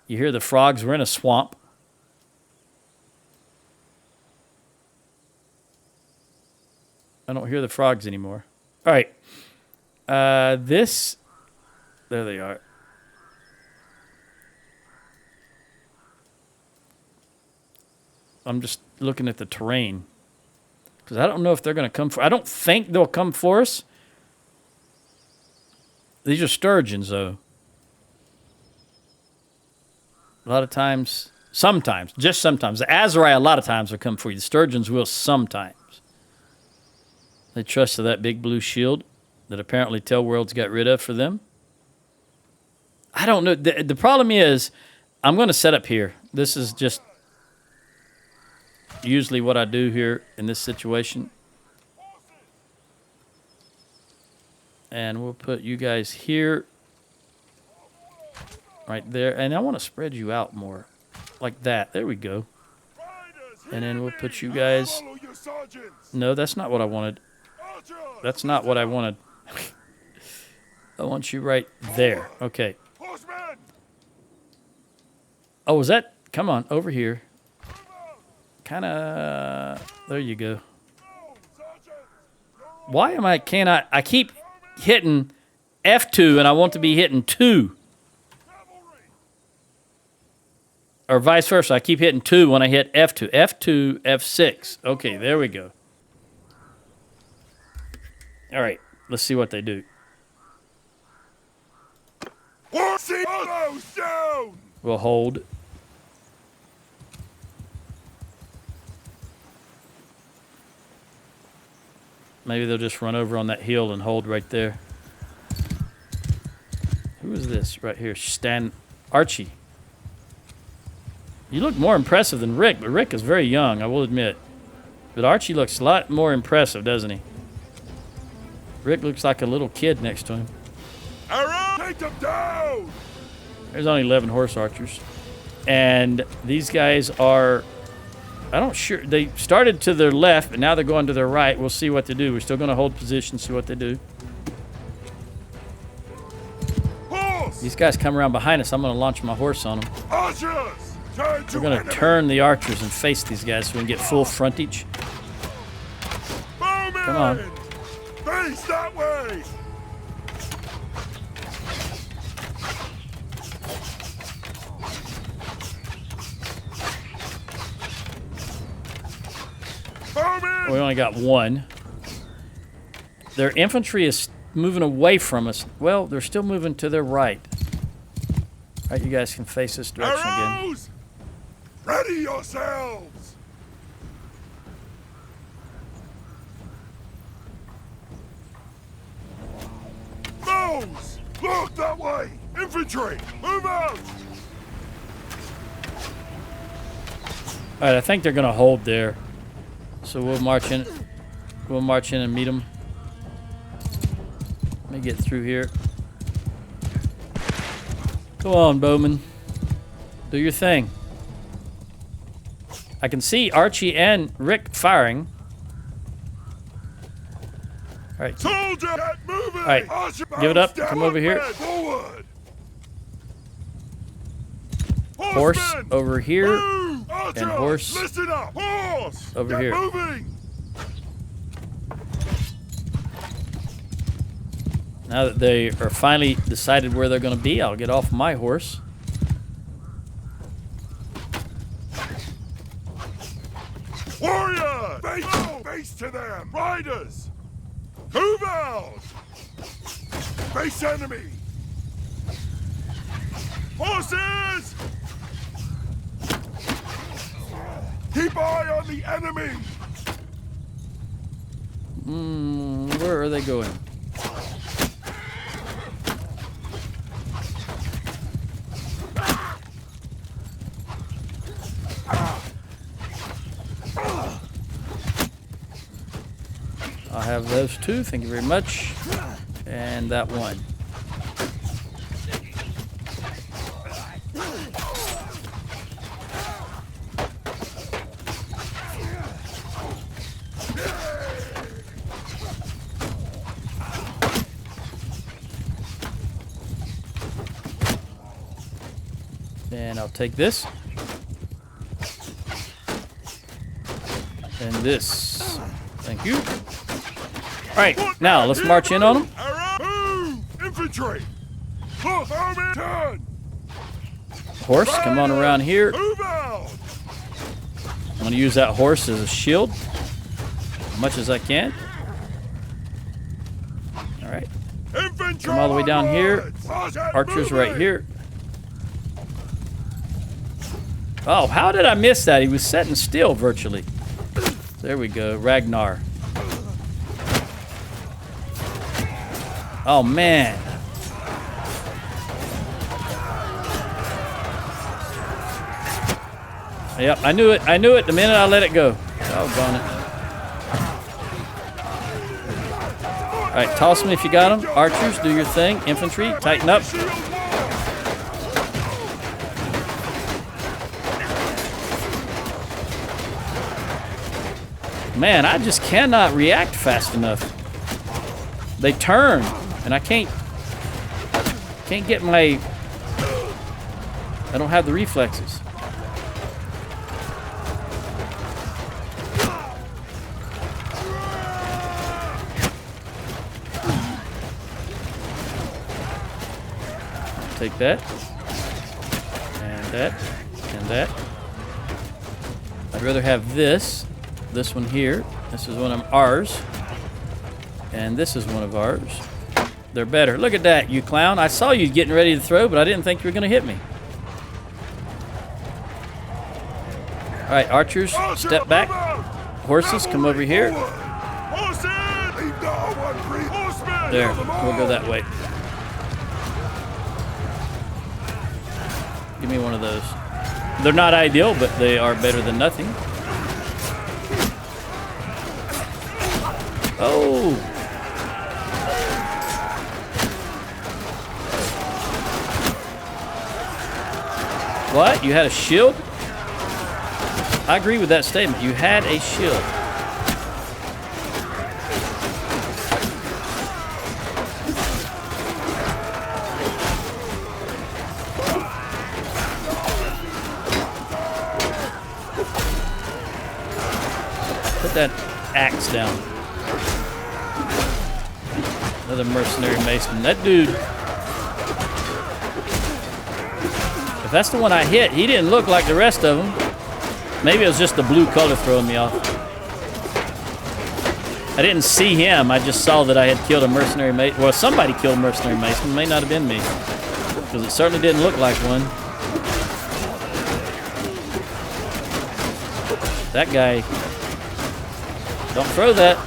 You hear the frogs? We're in a swamp. I don't hear the frogs anymore. All right. There they are. I'm just looking at the terrain because I don't know if they're going to come for... I don't think they'll come for us. These are sturgeons, though. A lot of times, sometimes, just sometimes. The Azerite a lot of times will come for you. The sturgeons will sometimes. They trust to that big blue shield that apparently Tellworld's got rid of for them. I don't know. The problem is, I'm going to set up here. This is just usually what I do here in this situation. And we'll put you guys here. Right there. And I want to spread you out more. Like that. There we go. And then we'll put you guys... No, that's not what I wanted. That's not what I wanted. I want you right there. Okay. Oh, is that... Come on, over here. Kind of... There you go. Why am I... Cannot... I keep hitting F2 and I want to be hitting 2. Or vice versa. I keep hitting 2 when I hit F2. F2, F6. Okay, there we go. All right, let's see what they do. We'll hold. Maybe they'll just run over on that hill and hold right there. Who is this right here? Stan Archie. You look more impressive than Rick, but Rick is very young, I will admit. But Archie looks a lot more impressive, doesn't he? Rick looks like a little kid next to him. Take them down! There's only 11 horse archers. And these guys are... I don't sure... They started to their left, but now they're going to their right. We'll see what they do. We're still going to hold position, see what they do. Horse! These guys come around behind us. I'm going to launch my horse on them. Archers! We're going to turn the archers and face these guys so we can get full frontage. Bowman! Come on. Face that way! We only got one. Their infantry is moving away from us. Well, they're still moving to their right. All right, you guys can face this direction again. Arrows! Ready yourselves! Bows! Look that way! Infantry! Move out! All right, I think they're gonna hold there. So we'll march in. We'll march in and meet them. Let me get through here. Go on, Bowman. Do your thing. I can see Archie and Rick firing. All right. Soldier! Get moving! All right. Give it up. Come over here. Forward! Horse Horsemen! over here. Move! Archers, and horse listen up! Horse! over Get here. moving! Now that they are finally decided where they're going to be, I'll get off my horse. Warriors! Face to them! Riders! Move out! Face enemy! Horses! Keep eye on the enemy! Where are they going? I'll have those two, thank you very much. And that one. And I'll take this. And this. Thank you. All right, now let's march in on them. Move! Infantry! Look, army, turn! Horse, come on around here. Move out! I'm going to use that horse as a shield as much as I can. All right, Infantry! come all the way down here. onwards! Archer's right here. Oh, how did I miss that? He was setting still virtually. There we go, Ragnar. Oh, man. Yep, I knew it. I knew it the minute I let it go. Doggone it. All right, toss them if you got them. Archers, do your thing. Infantry, tighten up. Man, I just cannot react fast enough. They turn, and I can't get my... I don't have the reflexes. Take that, and that, and that. I'd rather have this one here. This is one of ours. And this is one of ours. They're better. Look at that, you clown. I saw you getting ready to throw, but I didn't think you were going to hit me. All right, archers, step back. Horses, come over here. There, we'll go that way. Give me one of those. They're not ideal, but they are better than nothing. Oh! What? You had a shield? I agree with that statement. You had a shield. Put that axe down. Another mercenary mason. That dude... If that's the one I hit, he didn't look like the rest of them. Maybe it was just the blue color throwing me off. I didn't see him. I just saw that I had killed a mercenary mason. Well, somebody killed a mercenary mason. It may not have been me. Because it certainly didn't look like one. That guy. Don't throw that.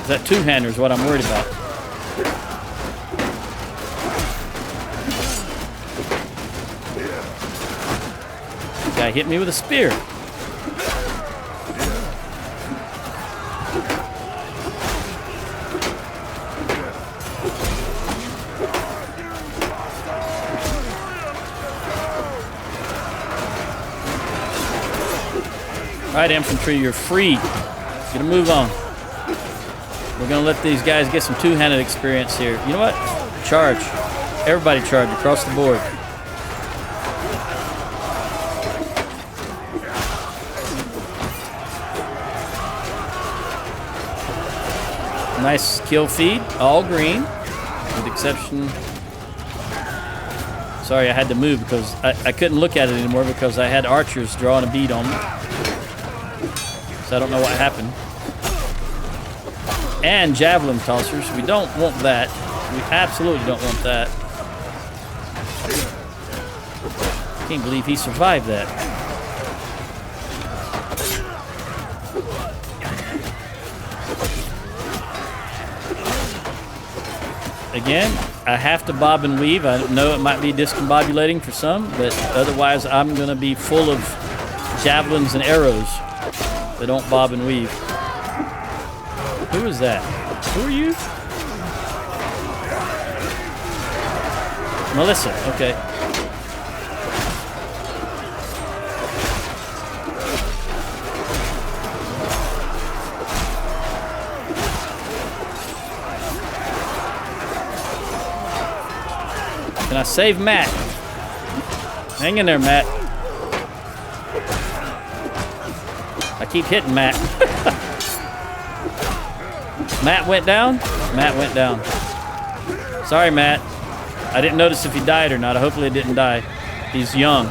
That two-hander is what I'm worried about. Guy hit me with a spear. All right, infantry, you're free. Get a move on. We're gonna let these guys get some two-handed experience here. You know what? Charge. Everybody charge across the board. Nice kill feed, all green, with exception. Sorry, I had to move because I couldn't look at it anymore because I had archers drawing a bead on me. So I don't know what happened. And javelin tossers. We don't want that. We absolutely don't want that. Can't believe he survived that. Again, I have to bob and weave. I know it might be discombobulating for some, but otherwise I'm going to be full of javelins and arrows that don't bob and weave. Who is that? Who are you? Melissa, okay. Can I save Matt? Hang in there, Matt. I keep hitting Matt. Matt went down? Matt went down. Sorry, Matt. I didn't notice if he died or not. Hopefully he didn't die. He's young.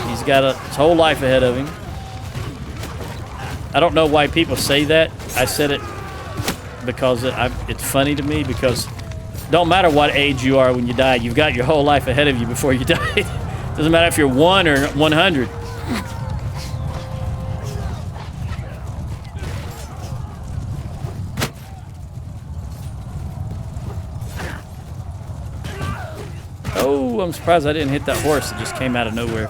He's got his whole life ahead of him. I don't know why people say that. I said it because it's funny to me because don't matter what age you are when you die. You've got your whole life ahead of you before you die. Doesn't matter if you're 1 or 100. Oh, I'm surprised I didn't hit that horse that just came out of nowhere.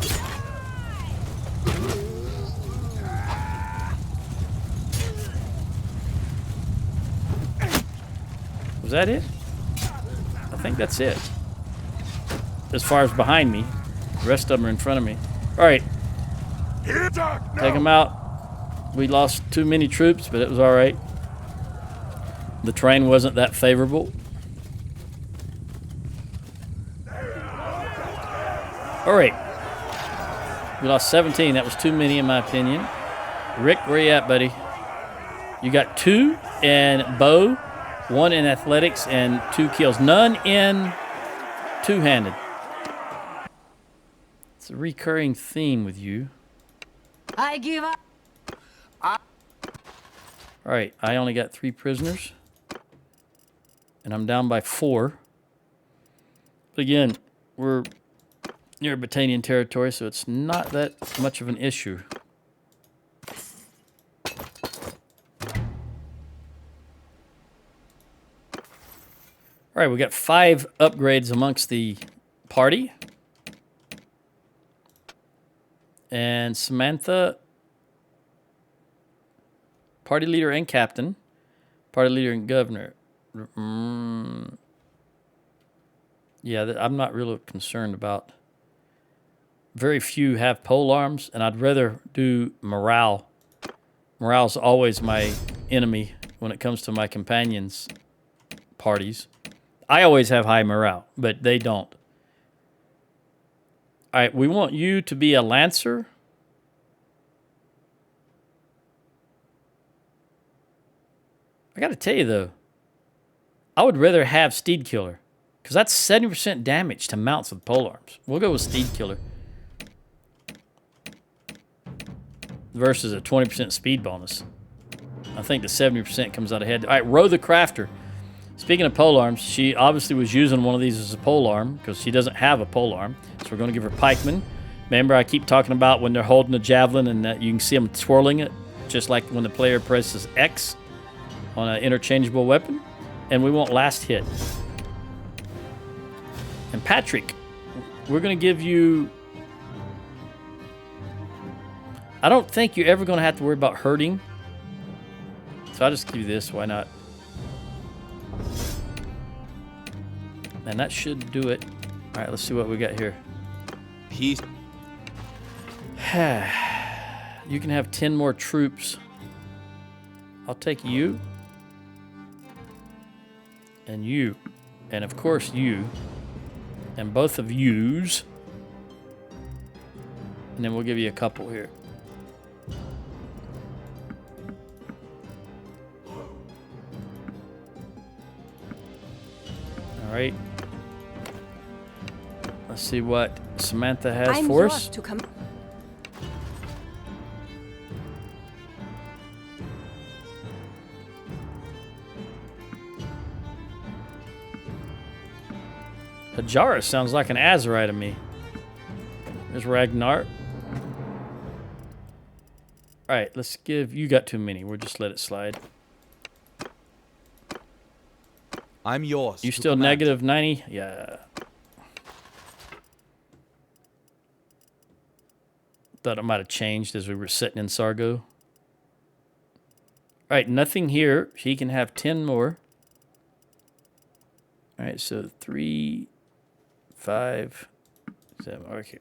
Was that it? I think that's it. As far as behind me. The rest of them are in front of me. Alright. Take them out. We lost too many troops, but it was alright. The terrain wasn't that favorable. Alright. We lost 17. That was too many in my opinion. Rick, where you at, buddy? You got 2 in bow, 1 in athletics, and 2 kills. None in two-handed. It's a recurring theme with you. I give up. Alright, I only got 3 prisoners. And I'm down by 4. But again, we're near Battanian territory, so it's not that much of an issue. All right, we got 5 upgrades amongst the party. And Samantha, party leader and captain. Party leader and governor. Yeah, I'm not really concerned about. Very few have pole arms, and I'd rather do morale. Morale's always my enemy when it comes to my companions' parties. I always have high morale, but they don't. All right, we want you to be a lancer. I got to tell you, though, I would rather have Steed Killer, because that's 70% damage to mounts with pole arms. We'll go with Steed Killer. versus a 20% speed bonus. I think the 70% comes out ahead. All right, Row the Crafter. Speaking of polearms, she obviously was using one of these as a polearm because she doesn't have a polearm. So we're going to give her pikeman. Remember, I keep talking about when they're holding a javelin and you can see them twirling it, just like when the player presses X on an interchangeable weapon. And we want last hit. And Patrick, we're going to give you... I don't think you're ever going to have to worry about hurting. So I'll just give you this. Why not? And that should do it. All right, let's see what we got here. He's... You can have 10 more troops. I'll take you. And you. And of course you. And both of yous. And then we'll give you a couple here. All right. Let's see what Samantha has for us. To come. Hajara sounds like an Azerite to me. There's Ragnar. All right, let's give... You got too many. We'll just let it slide. I'm yours. You still negative 90? Yeah. Thought it might have changed as we were sitting in Sargo. All right, nothing here. He can have 10 more. All right, so 3, 5, 7. Okay.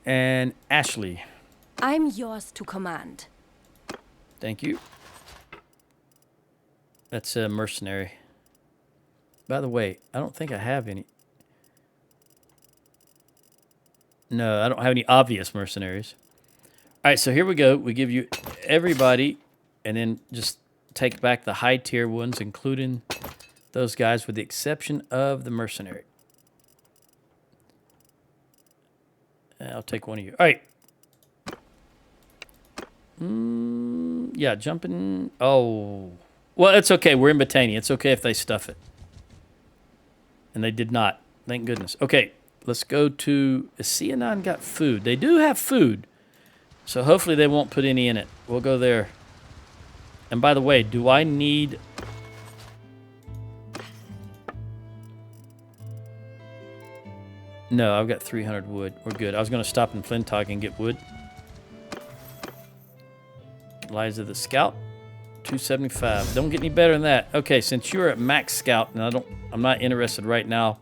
And Ashley. I'm yours to command. Thank you. That's a mercenary. By the way, I don't think I have any. No, I don't have any obvious mercenaries. All right, so here we go. We give you everybody, and then just take back the high tier ones, including those guys, with the exception of the mercenary. I'll take one of you. All right. Yeah, jumping. Oh. Well, it's okay. We're in Battania. It's okay if they stuff it. And they did not. Thank goodness. Okay, let's go to... Seanon got food. They do have food. So hopefully they won't put any in it. We'll go there. And by the way, do I need... No, I've got 300 wood. We're good. I was going to stop in Flintog and get wood. Liza the Scout. 275. Don't get any better than that. Okay, since you're at max scout, and I'm not interested right now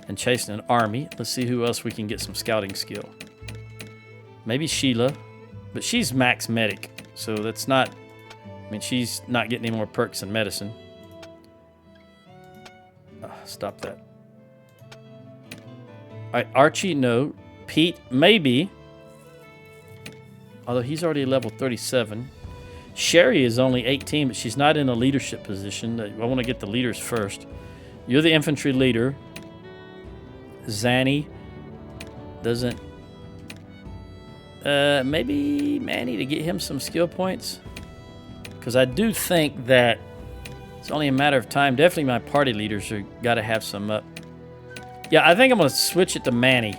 in chasing an army. Let's see who else we can get some scouting skill. Maybe Sheila, but she's max medic, so that's not. I mean, she's not getting any more perks than medicine. Stop that. All right, Archie, no. Pete, maybe. Although he's already level 37. Sherry is only 18, but she's not in a leadership position. I want to get the leaders first. You're the infantry leader. Zanny doesn't... maybe Manny to get him some skill points. Because I do think that it's only a matter of time. Definitely my party leaders are got to have some up. Yeah, I think I'm going to switch it to Manny.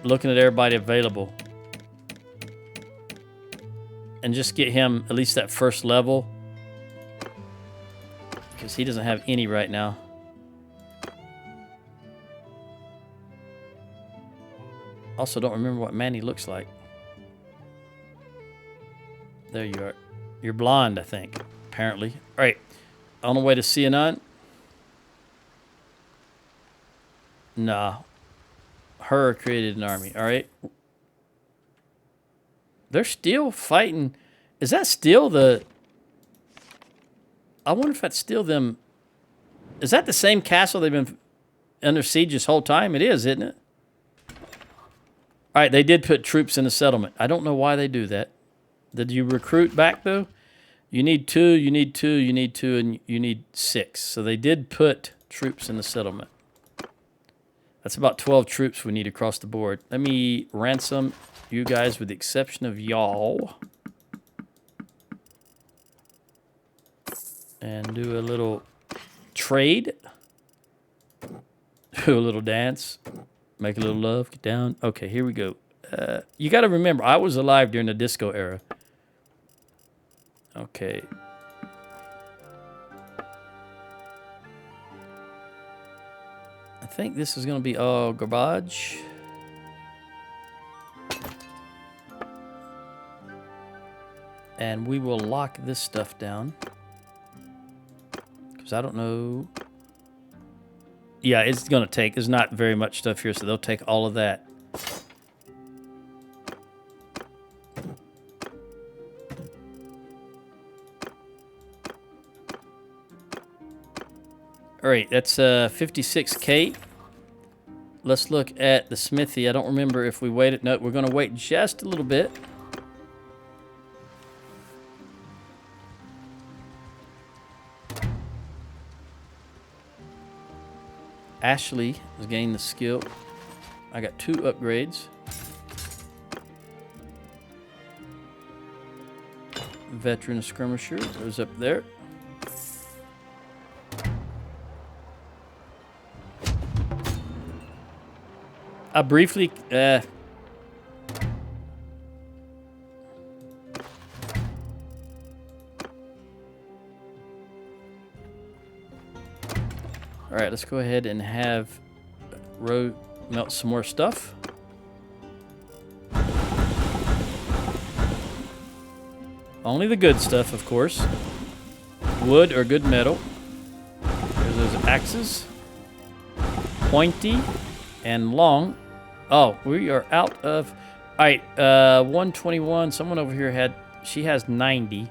Looking at everybody available. And just get him at least that first level. Because he doesn't have any right now. Also, don't remember what Manny looks like. There you are. You're blonde, I think. Apparently. All right. On the way to Seanon. Nah. Her created an army. All right. They're still fighting. Is that still the... I wonder if that's still them... Is that the same castle they've been under siege this whole time? It is, isn't it? All right, they did put troops in the settlement. I don't know why they do that. Did you recruit back, though? You need 2, you need 2, you need 2, and you need 6. So they did put troops in the settlement. That's about 12 troops we need across the board. Let me ransom you guys with the exception of y'all. And do a little trade. Do a little dance. Make a little love. Get down. Okay, here we go. You got to remember, I was alive during the disco era. Okay. I think this is going to be all garbage. And we will lock this stuff down. Because I don't know. Yeah, it's going to take. There's not very much stuff here, so they'll take all of that. All right, that's 56K. Let's look at the smithy. I don't remember if we waited. No, we're going to wait just a little bit. Ashley has gained the skill. I got 2 upgrades. Veteran skirmisher goes up there. I briefly all right, let's go ahead and have Roe melt some more stuff. Only the good stuff, of course. Wood or good metal. There's those axes. Pointy and long. Oh, we are out of... All right, 121. Someone over here had... She has 90.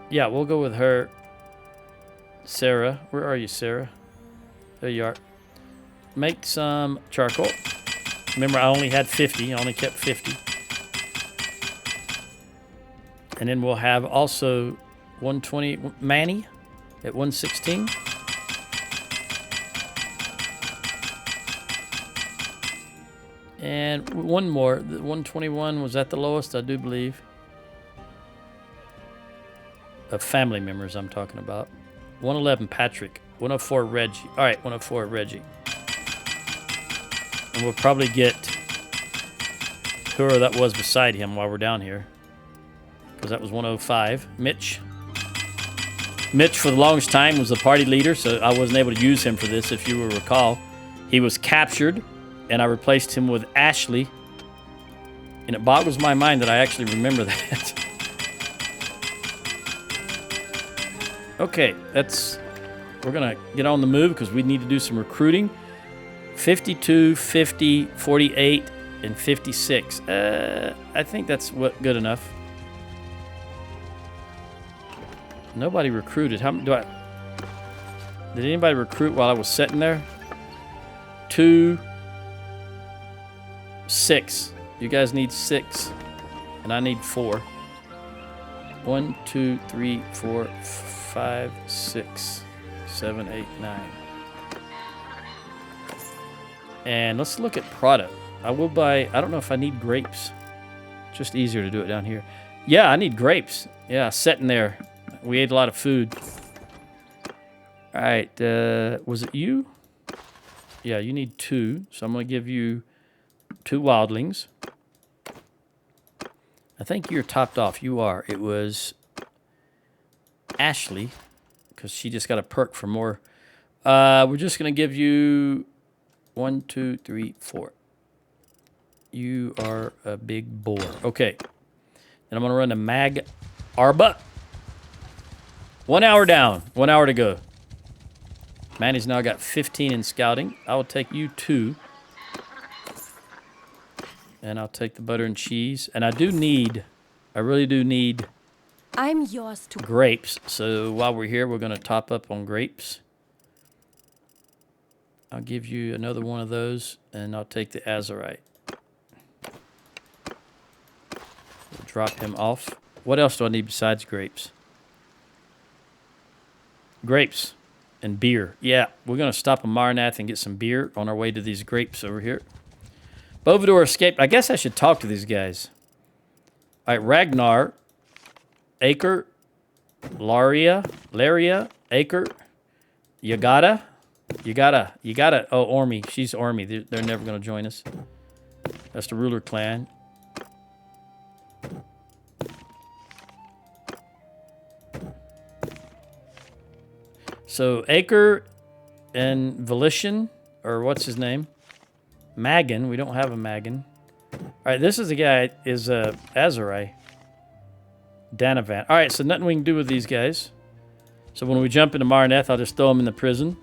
Yeah, we'll go with her. Sarah. Where are you, Sarah? There you are. Make some charcoal. Remember, I only had 50. I only kept 50. And then we'll have also 120 Manny at 116. And one more. The 121 was at the lowest, I do believe. Of family members I'm talking about. 111 Patrick. 104 Reggie. All right, 104 Reggie. And we'll probably get whoever that was beside him while we're down here. Because that was 105. Mitch. Mitch, for the longest time, was the party leader, so I wasn't able to use him for this, if you will recall. He was captured, and I replaced him with Ashley. And it boggles my mind that I actually remember that. Okay, we're going to get on the move because we need to do some recruiting. 52, 50, 48, and 56. I think that's good enough. Nobody recruited. Did anybody recruit while I was sitting there? 2, 6. You guys need 6, and I need 4. 1, 2, 3, 4, 5, 6, 7, 8, 9. And let's look at product. I will buy, I don't know if I need grapes. Just easier to do it down here. Yeah, I need grapes. Yeah, sitting there. We ate a lot of food. All right, was it you? Yeah, you need 2. So I'm going to give you 2 wildlings. I think you're topped off. You are. It was Ashley, because she just got a perk for more. We're just going to give you 1, 2, 3, 4. You are a big boar. Okay. Then I'm going to run a mag Arba. 1 hour down. 1 hour to go. Manny's now got 15 in scouting. I will take you 2. And I'll take the butter and cheese. And I really do need I'm yours to... grapes. So while we're here, we're going to top up on grapes. I'll give you another one of those, and I'll take the azurite. We'll drop him off. What else do I need besides grapes? grapes and beer. Yeah, we're going to stop in Marnath and get some beer on our way to these grapes over here. Bovidor escaped. I guess I should talk to these guys. All right, Ragnar, Acre, Laria, Acre, Yagata. Oh, Ormy. She's Ormy. They're never going to join us. That's the ruler clan. So Acre and Volition, or what's his name? Magan. We don't have a Magan. All right, this is the guy, is Azurai. Danavan. All right, so nothing we can do with these guys. So when we jump into Marneth, I'll just throw them in the prison.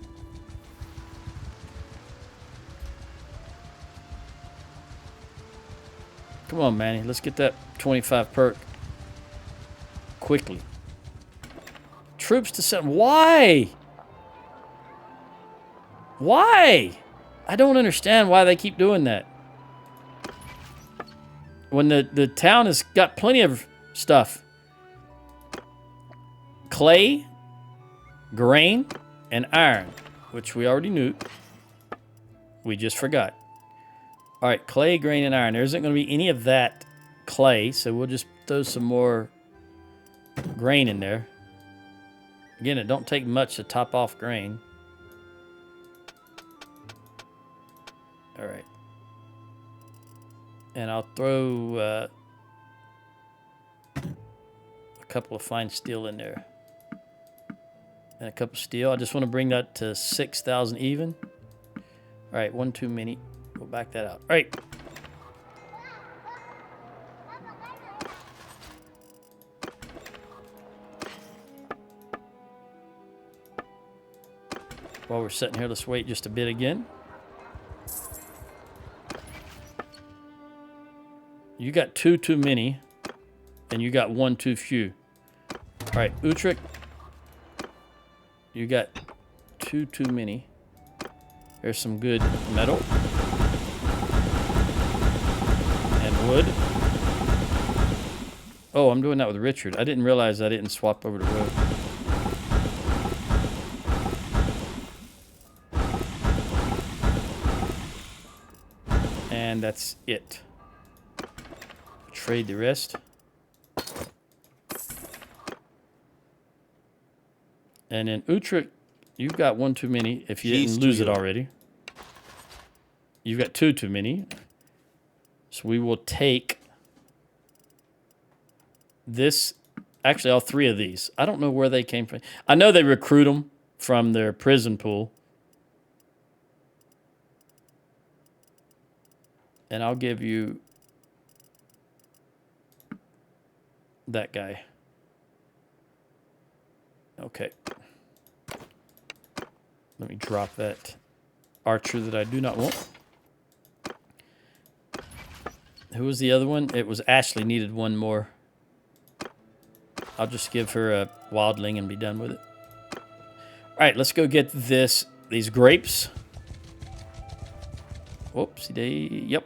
Come on, Manny. Let's get that 25 perk. Quickly. Troops to send. Why? Why? I don't understand why they keep doing that. When the town has got plenty of stuff. Clay, grain, and iron, which we already knew. We just forgot. All right, clay, grain, and iron. There isn't going to be any of that clay, so we'll just throw some more grain in there. Again, it don't take much to top off grain. All right. And I'll throw a couple of fine steel in there. And a cup of steel. I just want to bring that to 6,000 even. All right, one too many. We'll back that out. All right. While we're sitting here, let's wait just a bit again. You got two too many, and you got one too few. All right, Utrecht, you got two too many. There's some good metal and wood. Oh, I'm doing that with Richard. I didn't realize I didn't swap over the road. And that's it. Trade the rest. And in Utrecht, you've got one too many if you didn't lose it already. You've got two too many. So we will take this. Actually, all three of these. I don't know where they came from. I know they recruit them from their prison pool. And I'll give you that guy. Okay. Let me drop that archer that I do not want. Who was the other one? It was Ashley needed one more. I'll just give her a wildling and be done with it. All right, let's go get these grapes. Whoopsie day. Yep.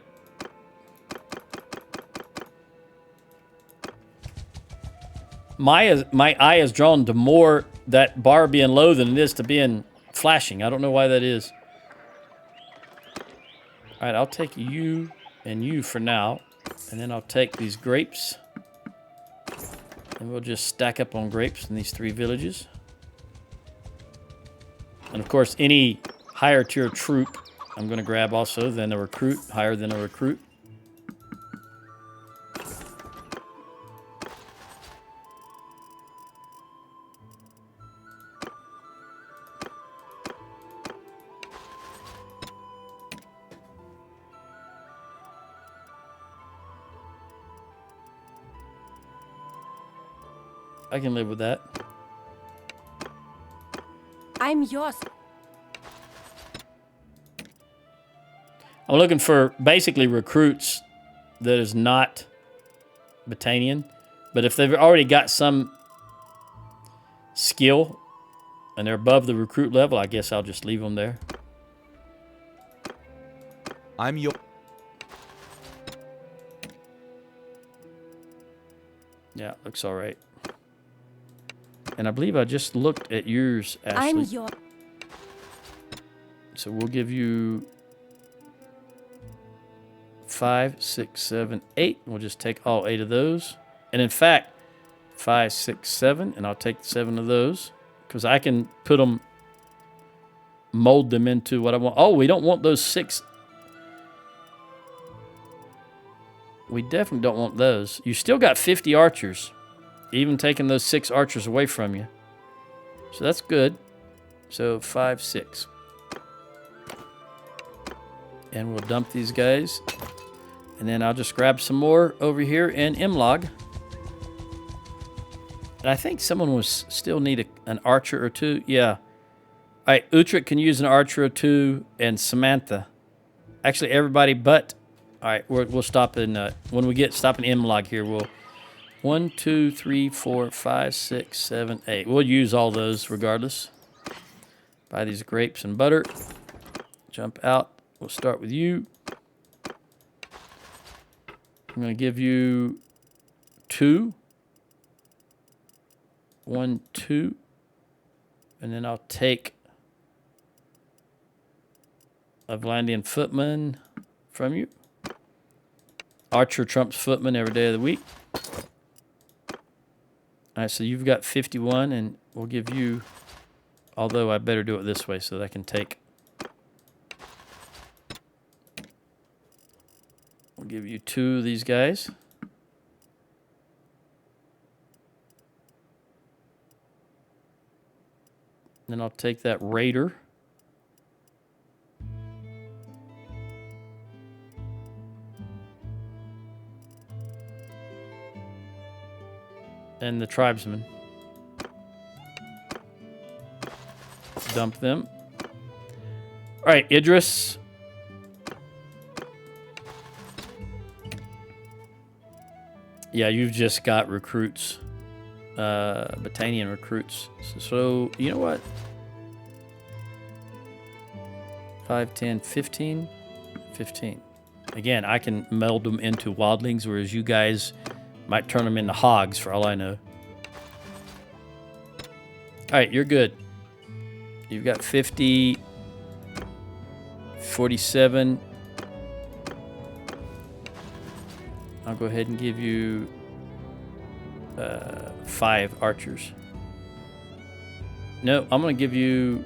My eye is drawn to more that bar being low than it is to being flashing. I don't know why that is. All right, I'll take you and you for now. And then I'll take these grapes. And we'll just stack up on grapes in these three villages. And of course, any higher tier troop I'm going to grab also than a recruit, higher than a recruit. I can live with that. I'm yours. I'm looking for basically recruits that is not Battanian. But if they've already got some skill and they're above the recruit level, I guess I'll just leave them there. I'm your... Yeah, looks all right. And I believe I just looked at yours, Ashley. I'm yours. So we'll give you 5, 6, 7, 8. We'll just take all 8 of those. And in fact, 5, 6, 7, and I'll take 7 of those because I can put them, mold them into what I want. Oh, we don't want those 6. We definitely don't want those. You still got 50 archers, even taking those 6 archers away from you. So that's good. So 5, 6. And we'll dump these guys. And then I'll just grab some more over here in Imlog. And I think someone will still need an archer or 2. Yeah. All right, Utrecht can use an archer or 2, and Samantha. Actually, everybody but... All right, we'll stop in... when we get stop in Imlog here, we'll... 1, 2, 3, 4, 5, 6, 7, 8. We'll use all those regardless. Buy these grapes and butter. Jump out. We'll start with you. I'm going to give you 2. 1, 2. And then I'll take a Vlandian footman from you. Archer trumps footman every day of the week. All right, so you've got 51, and we'll give you... Although I better do it this way so that I can take... We'll give you 2 of these guys. Then I'll take that raider. And the tribesmen. Dump them. All right, Idris. Yeah, you've just got recruits. Battanian recruits. So, you know what? 5, 10, 15. 15. Again, I can meld them into wildlings, whereas you guys might turn them into hogs for all I know. All right, you're good. You've got 50, 47. I'll go ahead and give you 5 archers. No, I'm going to give you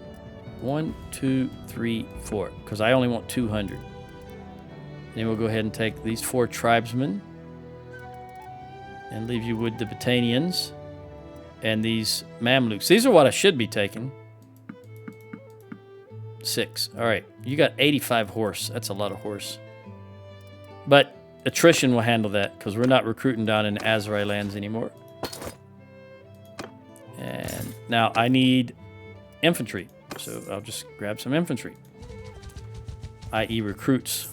1, 2, 3, 4, because I only want 200. Then we'll go ahead and take these 4 tribesmen and leave you with the Battanians and these Mamluks. These are what I should be taking. 6. All right. You got 85 horse. That's a lot of horse. But attrition will handle that because we're not recruiting down in Azerai lands anymore. And now I need infantry. So I'll just grab some infantry. I.e. recruits.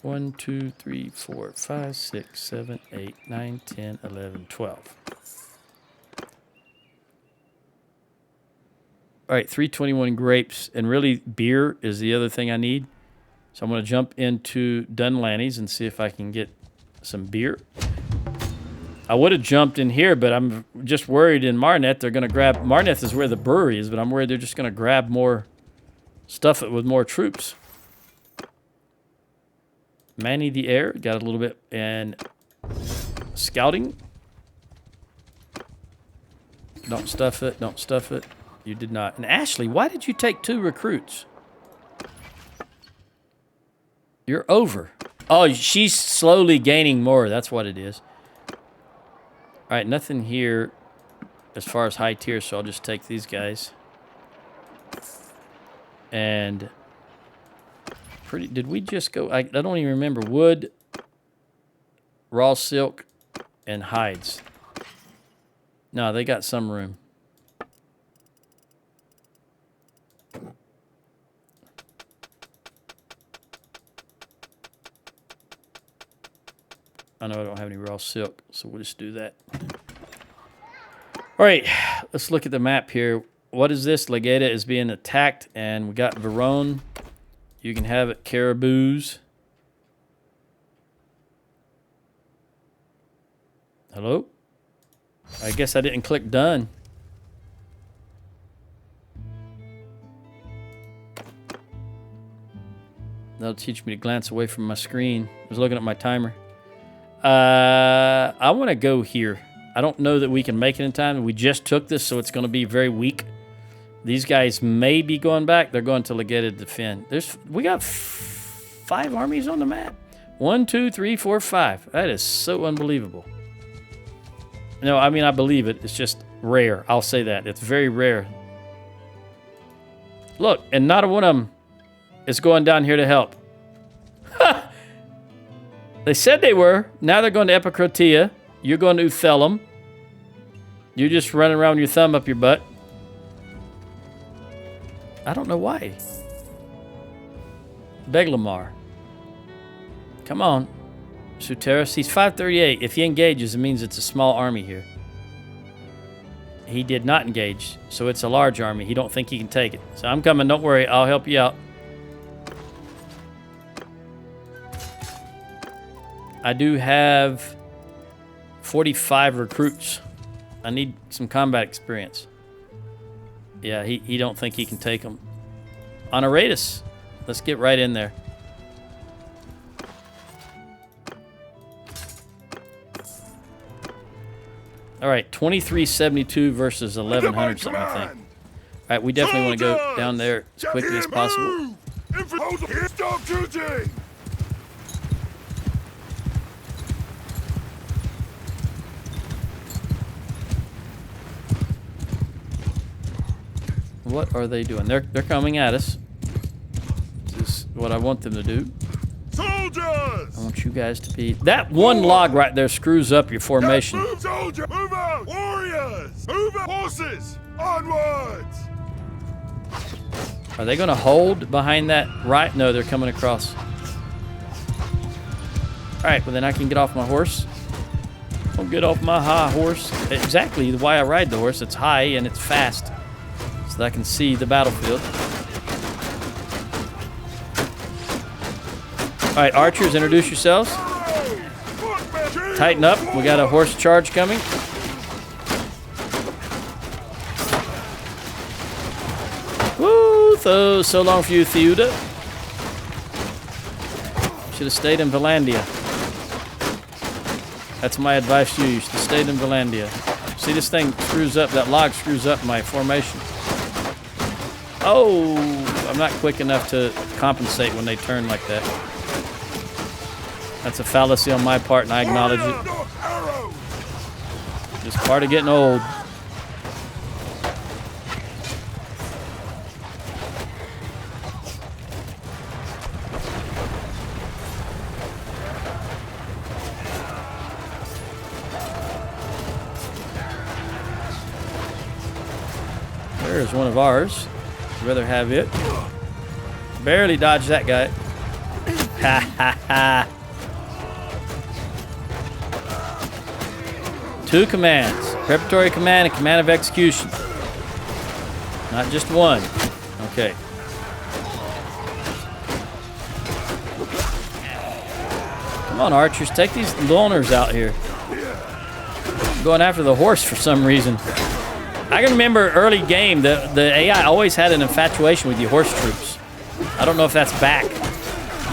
1, 2, 3, 4, 5, 6, 7, 8, 9, 10, 11, 12. All right, 321 grapes, and really beer is the other thing I need. So I'm going to jump into Dunlanny's and see if I can get some beer. I would have jumped in here, but I'm just worried in Marnet they're going to grab... Marnet is where the brewery is, but I'm worried they're just going to grab more... Stuff it with more troops. Manny the Air, got a little bit, and scouting. Don't stuff it, don't stuff it. You did not. And Ashley, why did you take 2 recruits? You're over. Oh, she's slowly gaining more. That's what it is. All right, nothing here as far as high tier, so I'll just take these guys. And pretty. Did we just go? I don't even remember. Wood, raw silk, and hides. No, they got some room. I know I don't have any raw silk, so we'll just do that. All right, let's look at the map here. What is this? Legata is being attacked, and we got Verone. You can have it, Caribous. Hello? I guess I didn't click done. That'll teach me to glance away from my screen. I was looking at my timer. I want to go here. I don't know that we can make it in time. We just took this, so it's going to be very weak. These guys may be going back. They're going to Legate to defend. We got 5 armies on the map. 1, 2, 3, 4, 5. That is so unbelievable. No, I mean, I believe it. It's just rare. I'll say that. It's very rare. Look, and not one of them is going down here to help. They said they were. Now they're going to Epicrotia. You're going to Uthelum. You're just running around with your thumb up your butt. I don't know why. Beglamar. Come on. Suteris. He's 538. If he engages, it means it's a small army here. He did not engage, so it's a large army. He don't think he can take it. So I'm coming. Don't worry. I'll help you out. I do have 45 recruits. I need some combat experience. Yeah, he don't think he can take them. Honoratus. Let's get right in there. All right, 2372 versus 1100 something, I think. All right, we definitely want to go down there as quickly as possible. Stop shooting! What are they doing? They're coming at us. This is what I want them to do. Soldiers! I want you guys to be... That one log right there screws up your formation. Move, soldier! Move out! Warriors! Move out! Horses! Onwards! Are they going to hold behind that right? No, they're coming across. All right, well then I can get off my horse. I'll get off my high horse. Exactly the way I ride the horse. It's high and it's fast, so that I can see the battlefield. All right, archers, introduce yourselves. Tighten up. We got a horse charge coming. Woo! So long for you, Theuda. Should have stayed in Valandia. That's my advice to you. You should have stayed in Valandia. See, this thing screws up. That log screws up my formation. Oh! I'm not quick enough to compensate when they turn like that. That's a fallacy on my part, and I acknowledge it. Just part of getting old. There's one of ours. I'd rather have it. Barely dodged that guy. Ha ha ha. 2 commands. Preparatory command and command of execution. Not just one. Okay. Come on, archers. Take these loners out here. I'm going after the horse for some reason. I can remember early game, the AI always had an infatuation with you horse troops. I don't know if that's back.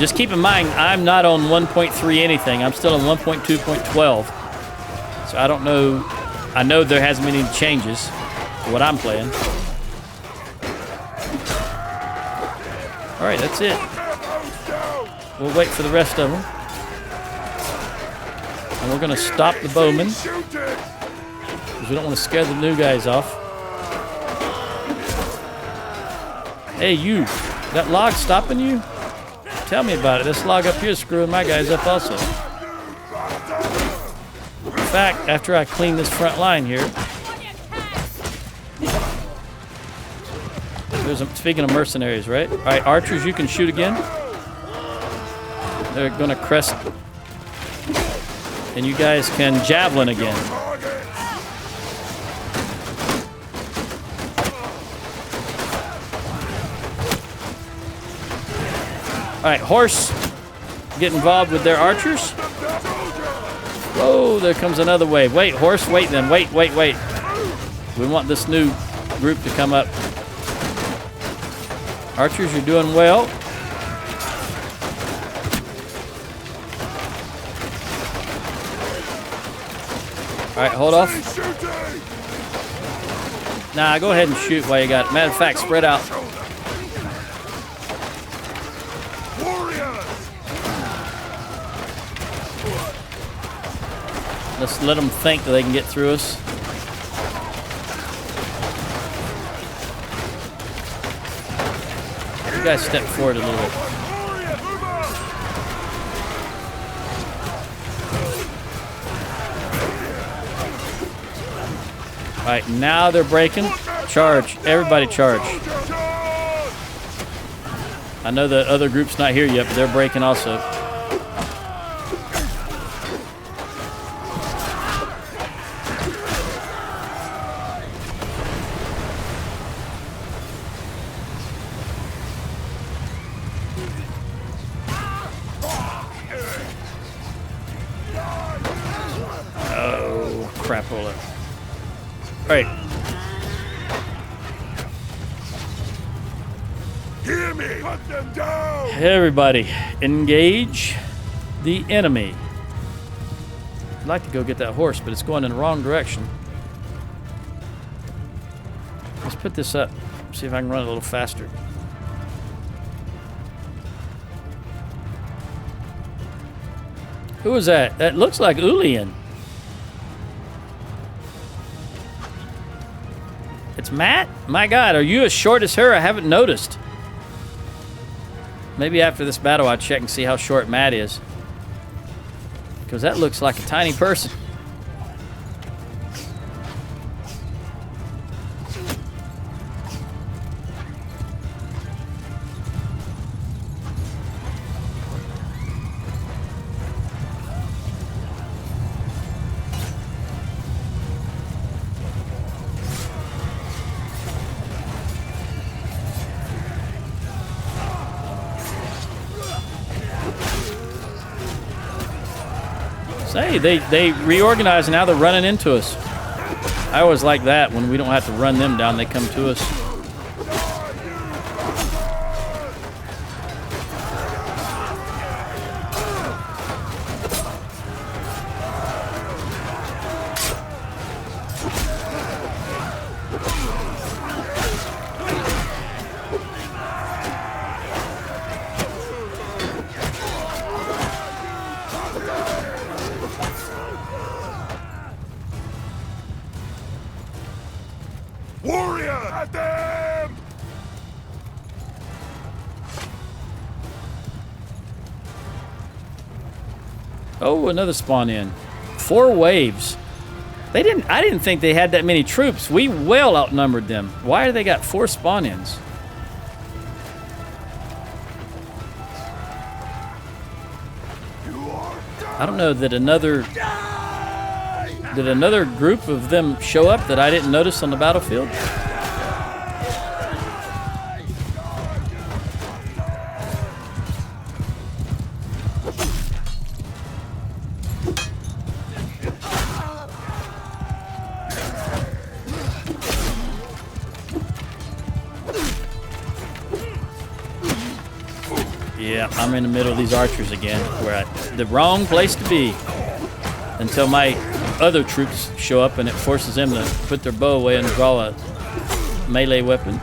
Just keep in mind, I'm not on 1.3 anything. I'm still on 1.2.12. So I don't know. I know there hasn't been any changes to what I'm playing. All right, that's it. We'll wait for the rest of them. And we're going to stop the bowmen, because we don't want to scare the new guys off. Hey, you. That log stopping you? Tell me about it. This log up here is screwing my guys up also. In fact, after I clean this front line here, speaking of mercenaries, right? All right, archers, you can shoot again. They're going to crest, and you guys can javelin again. All right, horse, get involved with their archers. Whoa, there comes another wave. Wait, horse, wait then. Wait. We want this new group to come up. Archers, you're doing well. All right, hold off. Nah, go ahead and shoot while you got it. Matter of fact, spread out. Let's let them think that they can get through us. You guys step forward a little bit. All right, now they're breaking. Charge. Everybody charge. I know the other group's not here yet, but they're breaking also. Oh, crapola. All right. Hear me! Cut them down! Everybody, engage the enemy. I'd like to go get that horse, but it's going in the wrong direction. Let's put this up. See if I can run a little faster. Who is that? That looks like Ulian. It's Matt? My God, are you as short as her? I haven't noticed. Maybe after this battle I'll check and see how short Matt is. Because that looks like a tiny person. Say, they reorganize and now they're running into us. I always like that when we don't have to run them down, they come to us. Warrior! At them! Oh, another spawn in. 4 waves. I didn't think they had that many troops. We well outnumbered them. Why do they got 4 spawn ins? I don't know that another group of them show up that I didn't notice on the battlefield? Yeah, I'm in the middle of these archers again. We're at the wrong place to be until my other troops show up and it forces them to put their bow away and draw a melee weapon.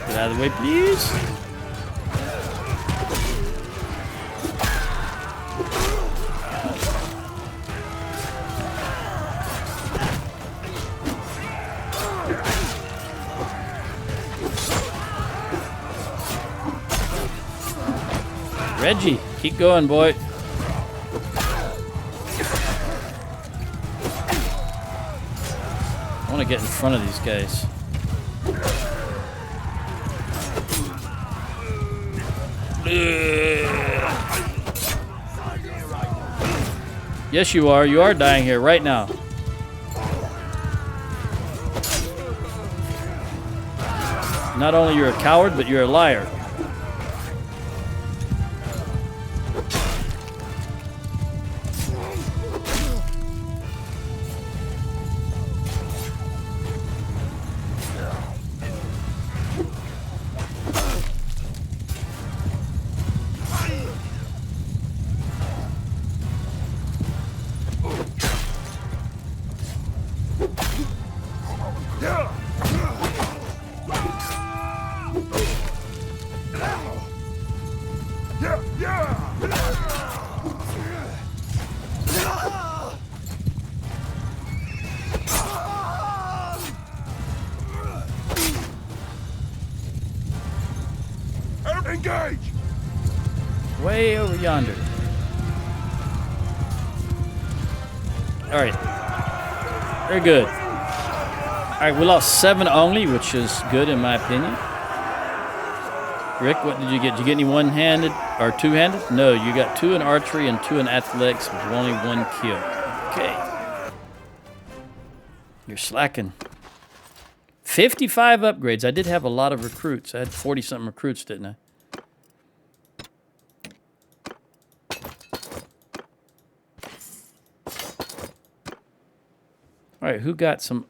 Get out of the way, please. Reggie, keep going, boy. I want to get in front of these guys. Yes, you are. You are dying here right now. Not only you're a coward, but you're a liar. Engage! Way over yonder. All right. Very good. All right, we lost 7 only, which is good in my opinion. Rick, what did you get? Did you get any one-handed or two-handed? No, you got 2 in archery and 2 in athletics with only 1 kill. Okay. You're slacking. 55 upgrades. I did have a lot of recruits. I had 40-something recruits, didn't I? All right, who got some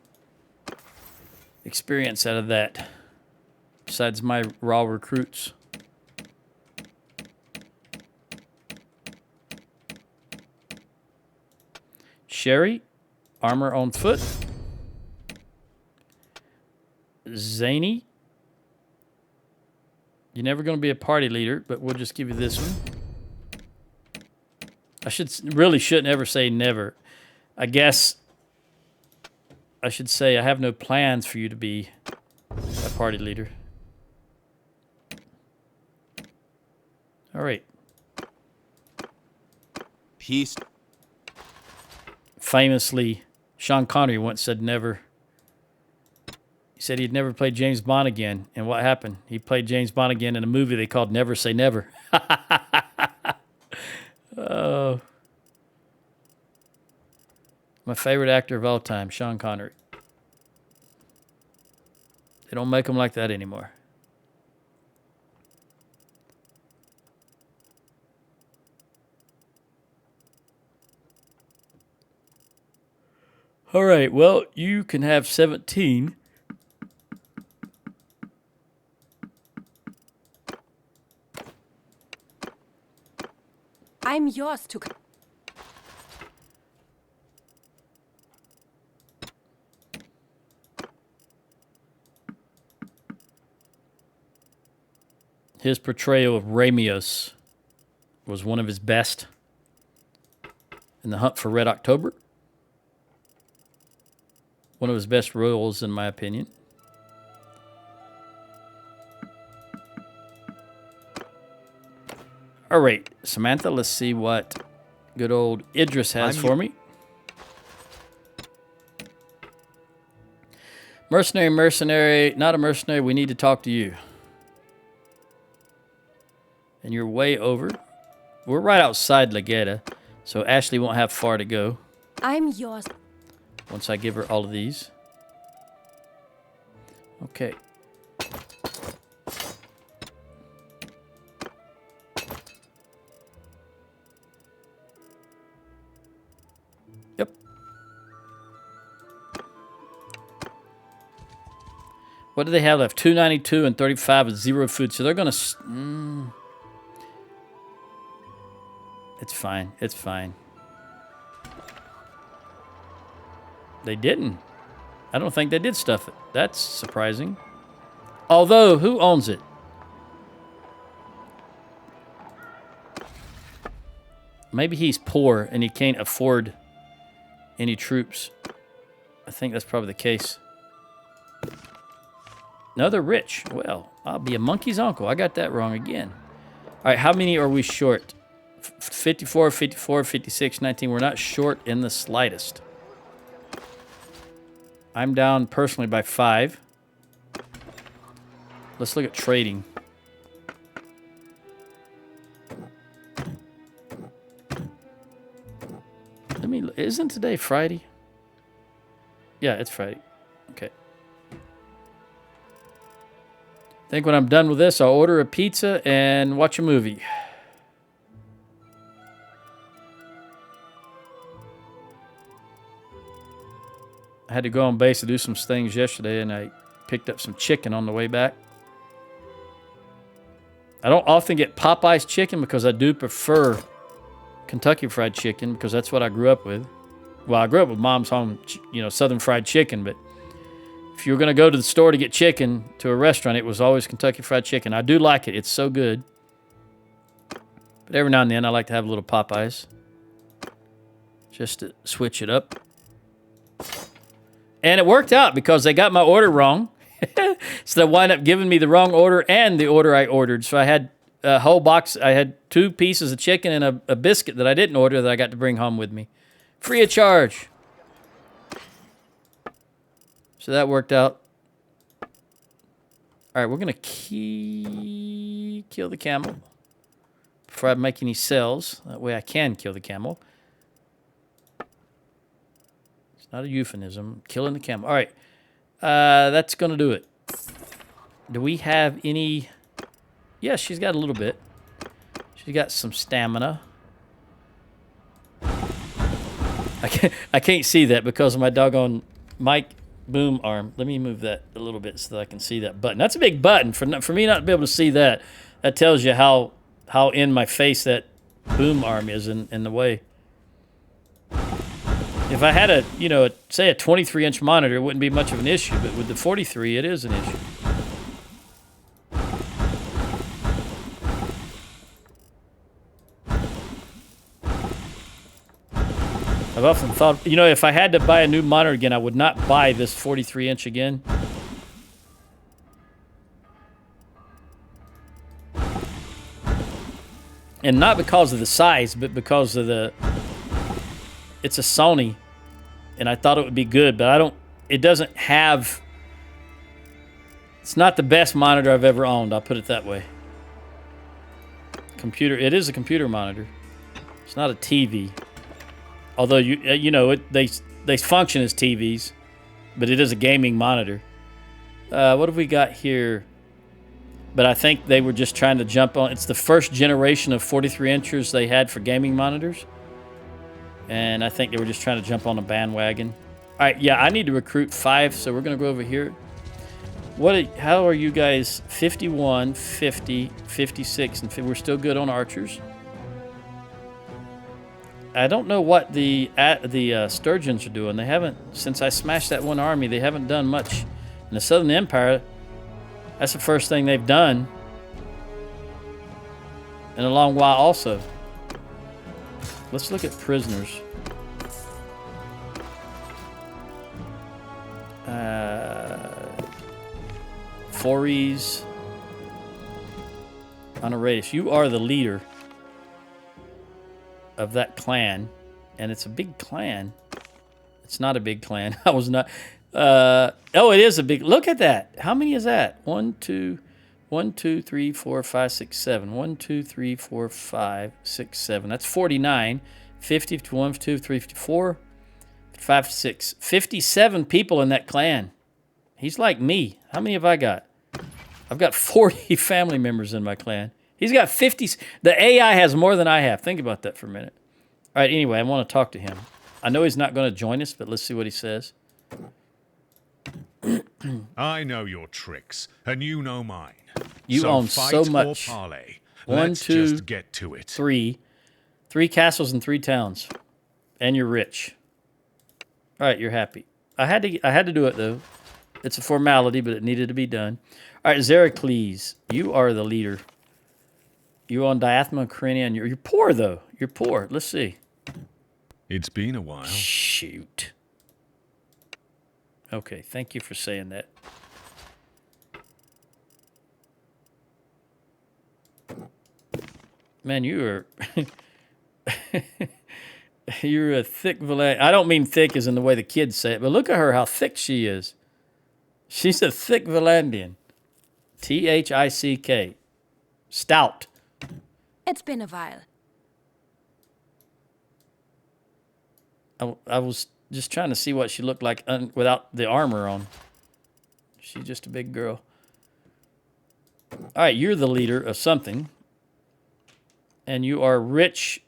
experience out of that besides my raw recruits? Sherry, armor on foot. Zany, you're never going to be a party leader, but we'll just give you this one. I shouldn't ever say never. I guess I should say I have no plans for you to be a party leader. All right. Peace. Famously, Sean Connery once said never. He said he'd never play James Bond again. And what happened? He played James Bond again in a movie they called Never Say Never. Oh. My favorite actor of all time, Sean Connery. They don't make him like that anymore. All right, well, you can have 17. I'm yours to... His portrayal of Ramius was one of his best in The Hunt for Red October. One of his best roles, in my opinion. All right, Samantha, let's see what good old Idris has for me. Mercenary, not a mercenary. We need to talk to you. And you're way over. We're right outside Legata, so Ashley won't have far to go. I'm yours. Once I give her all of these. Okay. Yep. What do they have left? 292 and 35 with 0 food. So they're going to... It's fine. It's fine. They didn't. I don't think they did stuff it. That's surprising. Although, who owns it? Maybe he's poor and he can't afford any troops. I think that's probably the case. No, they're rich. Well, I'll be a monkey's uncle. I got that wrong again. All right, how many are we short? 54, 54, 56, 19. We're not short in the slightest. I'm down personally by 5. Let's look at trading. Isn't today Friday? Yeah, it's Friday. Okay. I think when I'm done with this, I'll order a pizza and watch a movie. I had to go on base to do some things yesterday, and I picked up some chicken on the way back. I don't often get Popeye's chicken because I do prefer Kentucky Fried Chicken because that's what I grew up with. Well, I grew up with Mom's home, Southern Fried Chicken, but if you were going to go to the store to get chicken to a restaurant, it was always Kentucky Fried Chicken. I do like it. It's so good. But every now and then, I like to have a little Popeyes just to switch it up. And it worked out because they got my order wrong. So they wind up giving me the wrong order and the order I ordered. So I had a whole box. I had 2 pieces of chicken and a biscuit that I didn't order that I got to bring home with me. Free of charge. So that worked out. All right, we're going to kill the camel before I make any cells. That way I can kill the camel. It's not a euphemism. Killing the camel. All right. That's going to do it. Do we have any... Yeah, she's got a little bit. She's got some stamina. I can't see that because of my doggone mic boom arm. Let me move that a little bit so that I can see that button. That's a big button. For me not to be able to see that, that tells you how in my face that boom arm is in the way. If I had say a 23-inch monitor, it wouldn't be much of an issue, but with the 43, it is an issue. I've often thought, if I had to buy a new monitor again, I would not buy this 43-inch again. And not because of the size, but because of it's a Sony, and I thought it would be good, but it doesn't have, it's not the best monitor I've ever owned, I'll put it that way. It is a computer monitor. It's not a TV. Although, they function as TVs, but it is a gaming monitor. What have we got here? But I think they were just trying to jump on. It's the first generation of 43-inchers they had for gaming monitors. And I think they were just trying to jump on a bandwagon. All right, yeah, I need to recruit 5, so we're going to go over here. How are you guys? 51, 50, 56, and 50. We're still good on archers. I don't know what the Sturgeons are doing. They haven't, since I smashed that one army, they haven't done much. In the Southern Empire, that's the first thing they've done in a long while also. Let's look at prisoners. Fories. Honoratius, you are the leader of that clan, and it's a big clan. It's not a big clan. I was not. Oh, it is a big. Look at that. How many is that? 1, 2, 3, 4, 5, 6, 7. 1, 2, 3, 4, 5, 6, 7. That's 49. 50, 1, 2, 3, 4, 5, 6. 57 people in that clan. He's like me. How many have I got? I've got 40 family members in my clan. He's got 50. The AI has more than I have. Think about that for a minute. All right, anyway, I want to talk to him. I know he's not going to join us, but let's see what he says. I know your tricks, and you know mine. You own so much. Parley. 1, Let's 2, just get to it. 3. 3 castles and 3 towns. And you're rich. All right, you're happy. I had to do it, though. It's a formality, but it needed to be done. All right, Xeracles, you are the leader. You own Diathma, Crania, and you're poor, though. You're poor. Let's see. It's been a while. Shoot. Okay, thank you for saying that. Man, you are... You're a thick Valandian. I don't mean thick as in the way the kids say it, but look at her, how thick she is. She's a thick Valandian. Thick. Stout. It's been a while. I was just trying to see what she looked like without the armor on. She's just a big girl. All right, you're the leader of something. And you are rich,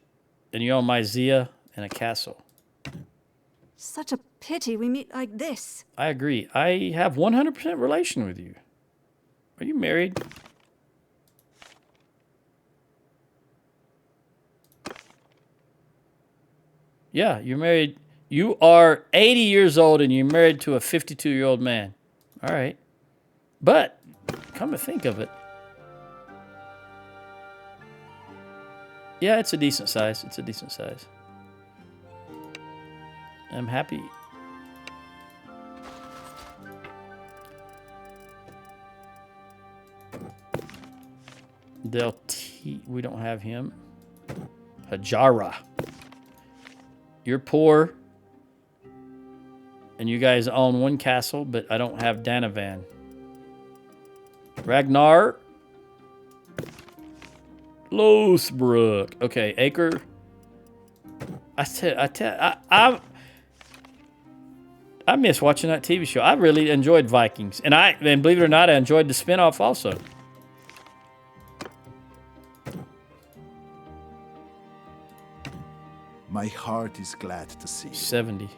and you own Myzia and a castle. Such a pity we meet like this. I agree. I have 100% relation with you. Are you married? Yeah, you're married. You are 80 years old and you're married to a 52-year-old man. All right. But, come to think of it. Yeah, it's a decent size. It's a decent size. I'm happy. We don't have him. Hajara. You're poor. And you guys own one castle, but I don't have Danavan. Ragnar. Lothbrok. Okay, Acre. I miss watching that TV show. I really enjoyed Vikings. And believe it or not, I enjoyed the spinoff also. My heart is glad to see you. 70.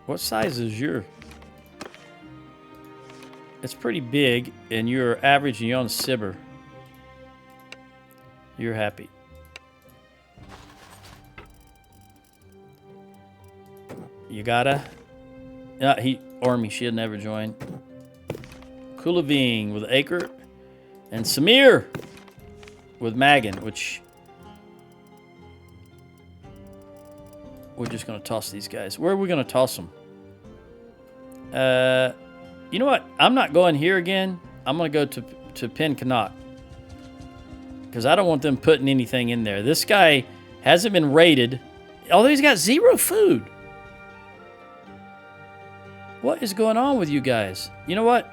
What size is your? It's pretty big, and you're average and you're on Sibber. You're happy. You gotta. Ormy, she'll never join. Kulaving with Acre. And Samir with Magan, which we're just going to toss these guys. Where are we going to toss them? You know what? I'm not going here again. I'm going to go to Pen Canuck. Because I don't want them putting anything in there. This guy hasn't been raided. Although he's got 0 food. What is going on with you guys? You know what?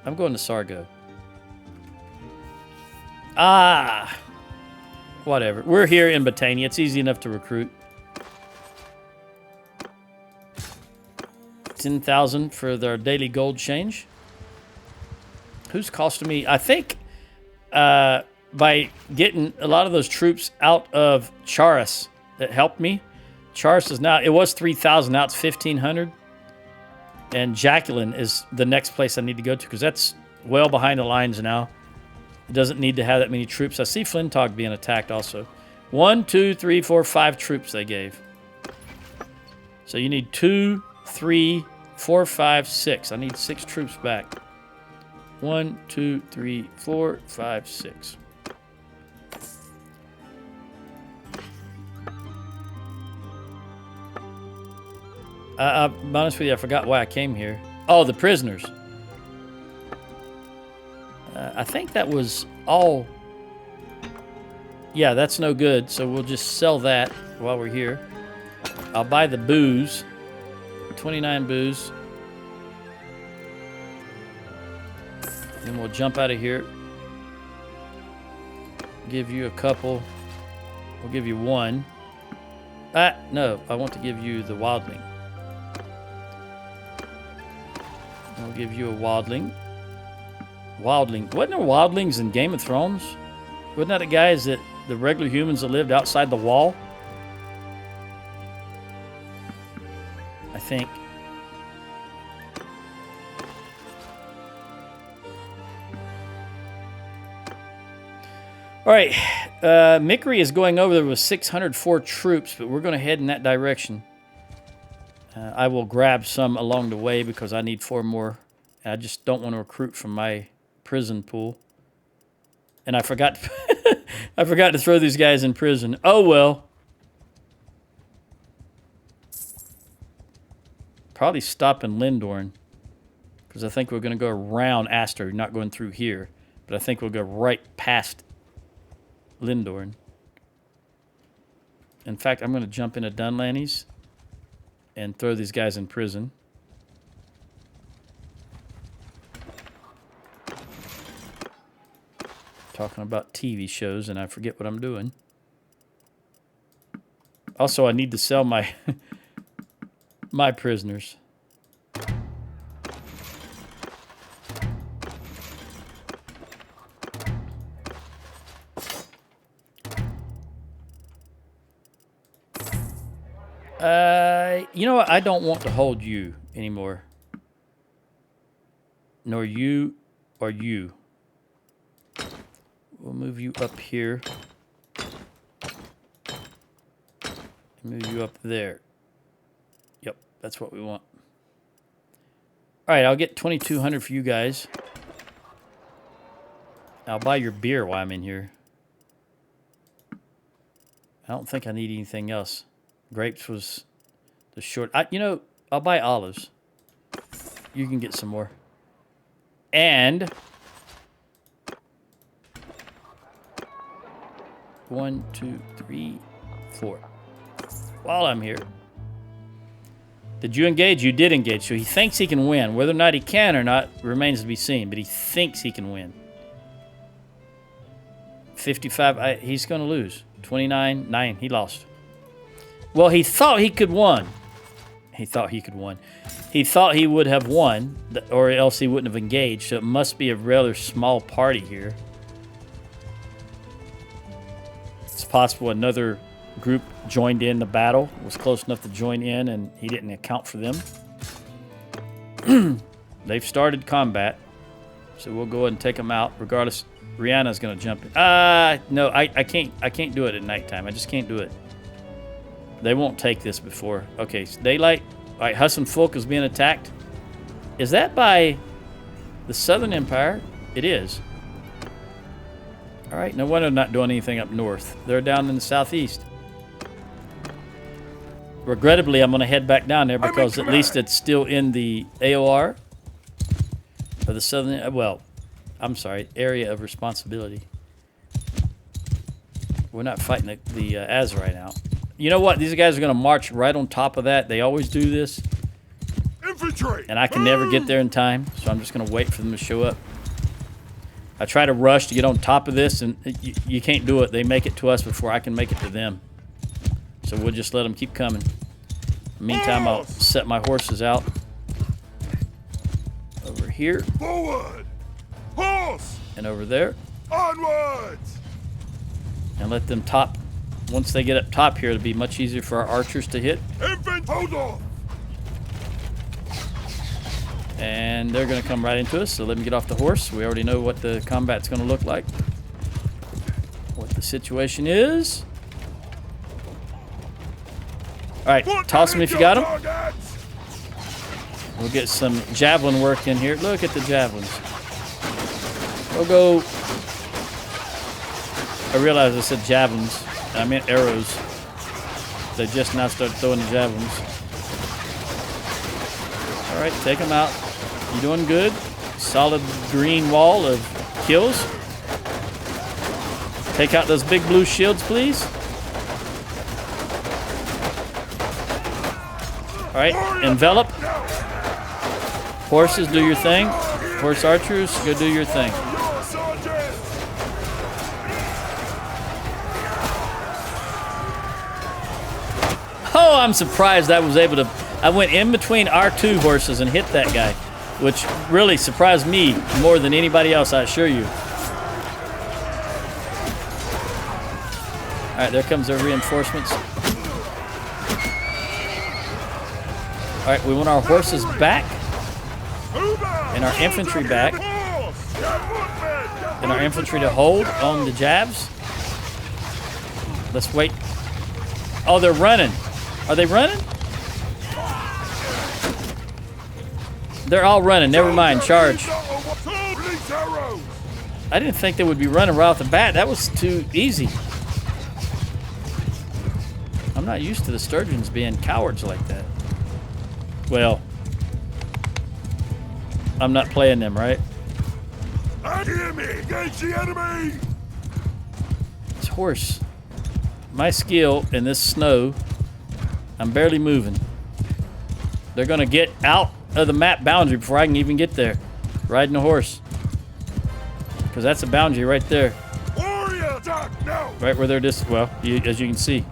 I'm going to Sargo. Whatever. We're here in Battania. It's easy enough to recruit. 10,000 for their daily gold change. Who's costing me? I think by getting a lot of those troops out of Charis that helped me. Charis is now, it was 3,000, now it's 1,500. And Jacqueline is the next place I need to go to because that's well behind the lines now. It doesn't need to have that many troops. I see Flintog being attacked also. 1, 2, 3, 4, 5 troops they gave. So you need 2, 3, 4, 5, 6. I need 6 troops back. 1, 2, 3, 4, 5, 6. I'm honest with you, I forgot why I came here. Oh, the prisoners. I think that was all. Yeah, that's no good, so we'll just sell that while we're here. I'll buy the booze. 29 booze. Then we'll jump out of here. Give you a couple. We'll give you 1. No, I want to give you the wildling. I'll give you a wildling. Wildling. Wasn't there wildlings in Game of Thrones? Wasn't that the guys that the regular humans that lived outside the wall? I think. All right. Mickery is going over there with 604 troops, but we're going to head in that direction. I will grab some along the way because I need 4 more. I just don't want to recruit from my prison pool. And I forgot I forgot to throw these guys in prison. Oh, well. Probably stop in Lindorn. Because I think we're going to go around Astor, not going through here. But I think we'll go right past Lindorn. In fact, I'm going to jump into Dunlanny's and throw these guys in prison. Talking about TV shows, and I forget what I'm doing. Also, I need to sell my My prisoners. You know what? I don't want to hold you anymore. Nor you or you. We'll move you up here. Move you up there. Yep, that's what we want. All right, I'll get 2,200 for you guys. I'll buy your beer while I'm in here. I don't think I need anything else. Grapes was the short. You know, I'll buy olives. You can get some more. And 1, 2, 3, 4. While I'm here. Did you engage? You did engage. So he thinks he can win. Whether or not he can or not remains to be seen. But he thinks he can win. 55. He's going to lose. 29, 9. He lost. Well, he thought he could win. He thought he could win. He thought he would have won, or else he wouldn't have engaged. So it must be a rather small party here. It's possible another group joined in the battle, was close enough to join in, and he didn't account for them. They've started combat, so we'll go ahead and take them out. Regardless, Rihanna's going to jump in. No, I can't do it at nighttime. I just can't do it. They won't take this before. Okay, so daylight. All right, Husson Folk is being attacked. Is that by the Southern Empire? It is. All right, no wonder they're not doing anything up north. They're down in the southeast. Regrettably, I'm going to head back down there because at least it's still in the AOR of the Southern, well, I'm sorry, area of responsibility. We're not fighting the Azerite out. You know what? These guys are going to march right on top of that. They always do this. Infantry! And I can never get there in time, so I'm just going to wait for them to show up. I try to rush to get on top of this, and you can't do it. They make it to us before I can make it to them. So we'll just let them keep coming. In the meantime, I'll set my horses out over here. Forward! Horse! And over there. Onwards! And let them top. Once they get up top here, it'll be much easier for our archers to hit. Infant, hold off! And they're going to come right into us, so let me get off the horse. We already know what the combat's going to look like. What the situation is. All right, toss them if you got them. We'll get some javelin work in here. Look at the javelins. We'll go. I realized I said javelins. I meant arrows. They just now started throwing the javelins. All right, take them out. You're doing good. Solid green wall of kills. Take out those big blue shields, please. All right, envelop. Horses, do your thing. Horse archers, go do your thing. Oh, I'm surprised I was able to. I went in between our two horses and hit that guy, which really surprised me more than anybody else, I assure you. All right, there comes our reinforcements. All right, we want our horses back and our infantry back and our infantry to hold on the jabs. Let's wait. Oh, they're running. Are they running? They're all running. Never mind. Charge. I didn't think they would be running right off the bat. That was too easy. I'm not used to the sturgeons being cowards like that. Well, I'm not playing them, right? Hear me! Engage the enemy! This horse. My skill in this snow, I'm barely moving. They're going to get out of the map boundary before I can even get there. Riding a horse. Because that's a boundary right there. Warrior attack now! Right where they're just, well, as you can see.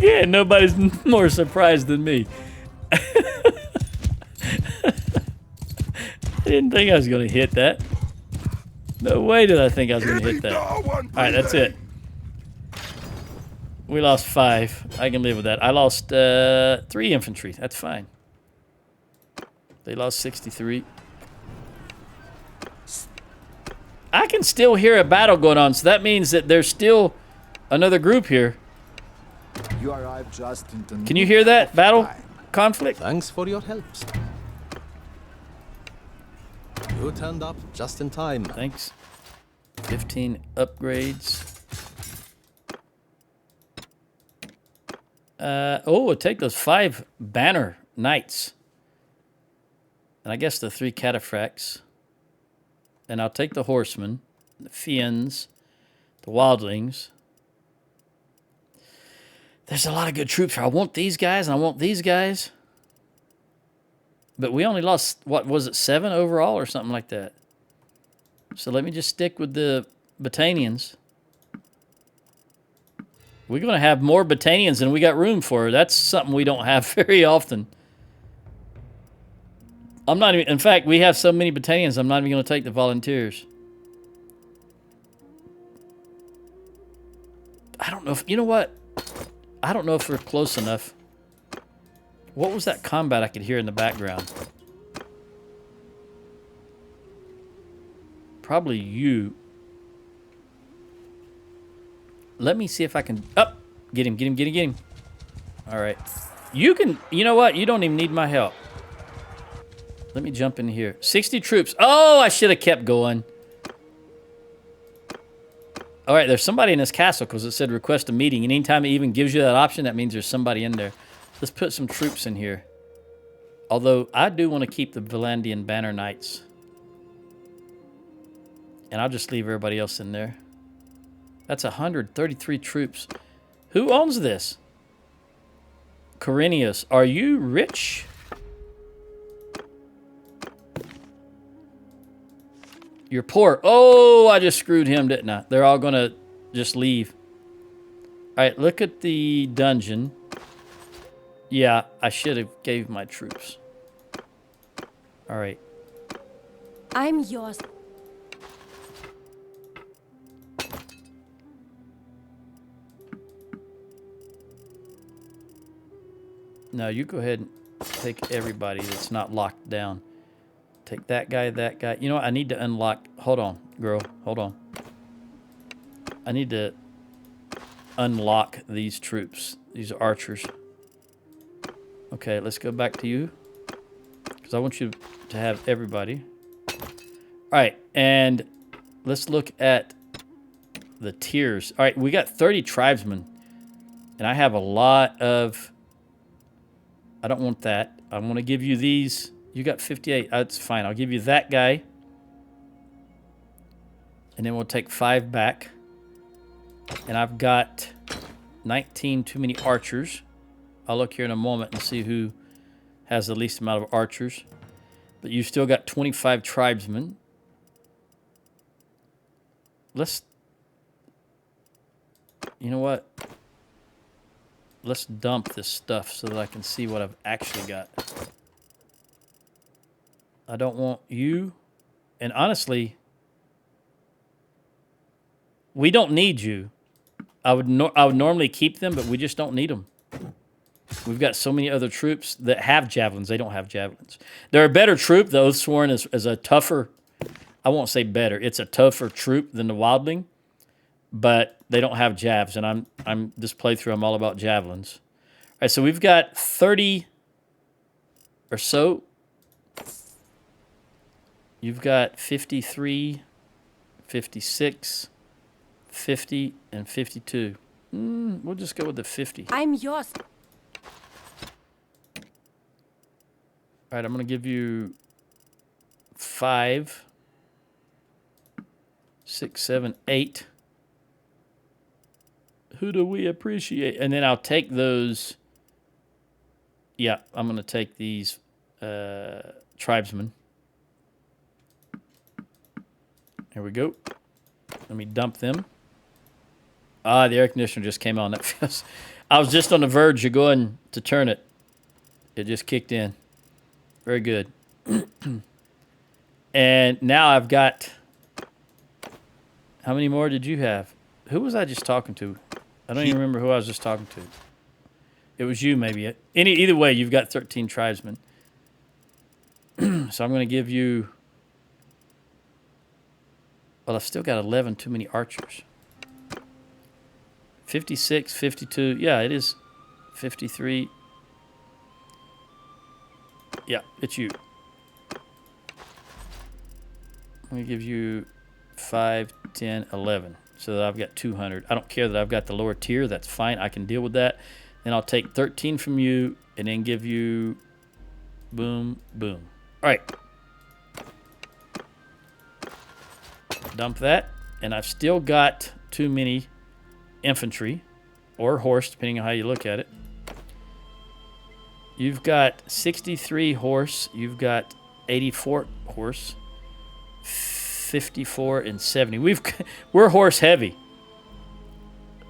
Again, nobody's more surprised than me. I didn't think I was going to hit that. No way did I think I was going to hit that. All right, that's it. We lost 5. I can live with that. I lost 3 infantry. That's fine. They lost 63. I can still hear a battle going on, so that means that there's still another group here. You arrived just in the Can you hear that battle conflict? Thanks for your help. You turned up just in time. Thanks. 15 upgrades. We'll take those 5 banner knights. And I guess the 3 cataphracts. And I'll take the horsemen, the fiends, the wildlings. There's a lot of good troops here. I want these guys and I want these guys. But we only lost, what was it, 7 overall or something like that. So let me just stick with the Battanians. We're going to have more Battanians than we got room for. That's something we don't have very often. I'm not even, in fact, we have so many Battanians, I'm not even going to take the volunteers. I don't know if, you know what? I don't know if we're close enough. What was that combat I could hear in the background? Probably you. Let me see if I can... Up! Get him, get him, get him, get him. All right. You can... You know what? You don't even need my help. Let me jump in here. 60 troops. Oh, I should have kept going. All right, there's somebody in this castle because it said request a meeting. And anytime it even gives you that option, that means there's somebody in there. Let's put some troops in here. Although, I do want to keep the Valandian Banner Knights. And I'll just leave everybody else in there. That's 133 troops. Who owns this? Corinius, are you rich? You're poor. Oh, I just screwed him, didn't I? They're all going to just leave. All right, look at the dungeon. Yeah, I should have gave my troops. All right. I'm yours. No, you go ahead and take everybody that's not locked down. Take that guy, that guy. You know what? I need to unlock... Hold on, girl. Hold on. I need to unlock these troops. These archers. Okay, let's go back to you. Because I want you to have everybody. All right, and let's look at the tiers. All right, we got 30 tribesmen. And I have a lot of... I don't want that. I want to give you these. You got 58. That's fine. I'll give you that guy. And then we'll take 5 back. And I've got 19 too many archers. I'll look here in a moment and see who has the least amount of archers. But you've still got 25 tribesmen. Let's... You know what? Let's dump this stuff so that I can see what I've actually got. I don't want you. And honestly, we don't need you. I would normally keep them, but we just don't need them. We've got so many other troops that have javelins. They don't have javelins. They're a better troop. The Oathsworn is a tougher... I won't say better. It's a tougher troop than the Wildling. But they don't have javs, and I'm this playthrough, I'm all about javelins. All right, so we've got 30 or so. You've got 53, 56, 50, and 52. We'll just go with the 50. I'm yours. All right, I'm going to give you 5, 6, 7, 8. Who do we appreciate? And then I'll take those. Yeah, I'm going to take these tribesmen. There we go. Let me dump them. Ah, the air conditioner just came on. That feels... I was just on the verge of going to turn it. It just kicked in. Very good. And now I've got... How many more did you have? Who was I just talking to? I don't even remember who I was just talking to. It was you, maybe. Either way, you've got 13 tribesmen. So I'm going to give you... Well, I've still got 11 too many archers. 56, 52. Yeah, it is 53. Yeah, it's you. I'm going to give you 5, 10, 11. So that I've got 200. I don't care that I've got the lower tier. That's fine. I can deal with that. Then I'll take 13 from you and then give you... Boom, boom. All right. Dump that. And I've still got too many infantry or horse, depending on how you look at it. You've got 63 horse. You've got 84 horse. 54 and 70. We're horse heavy.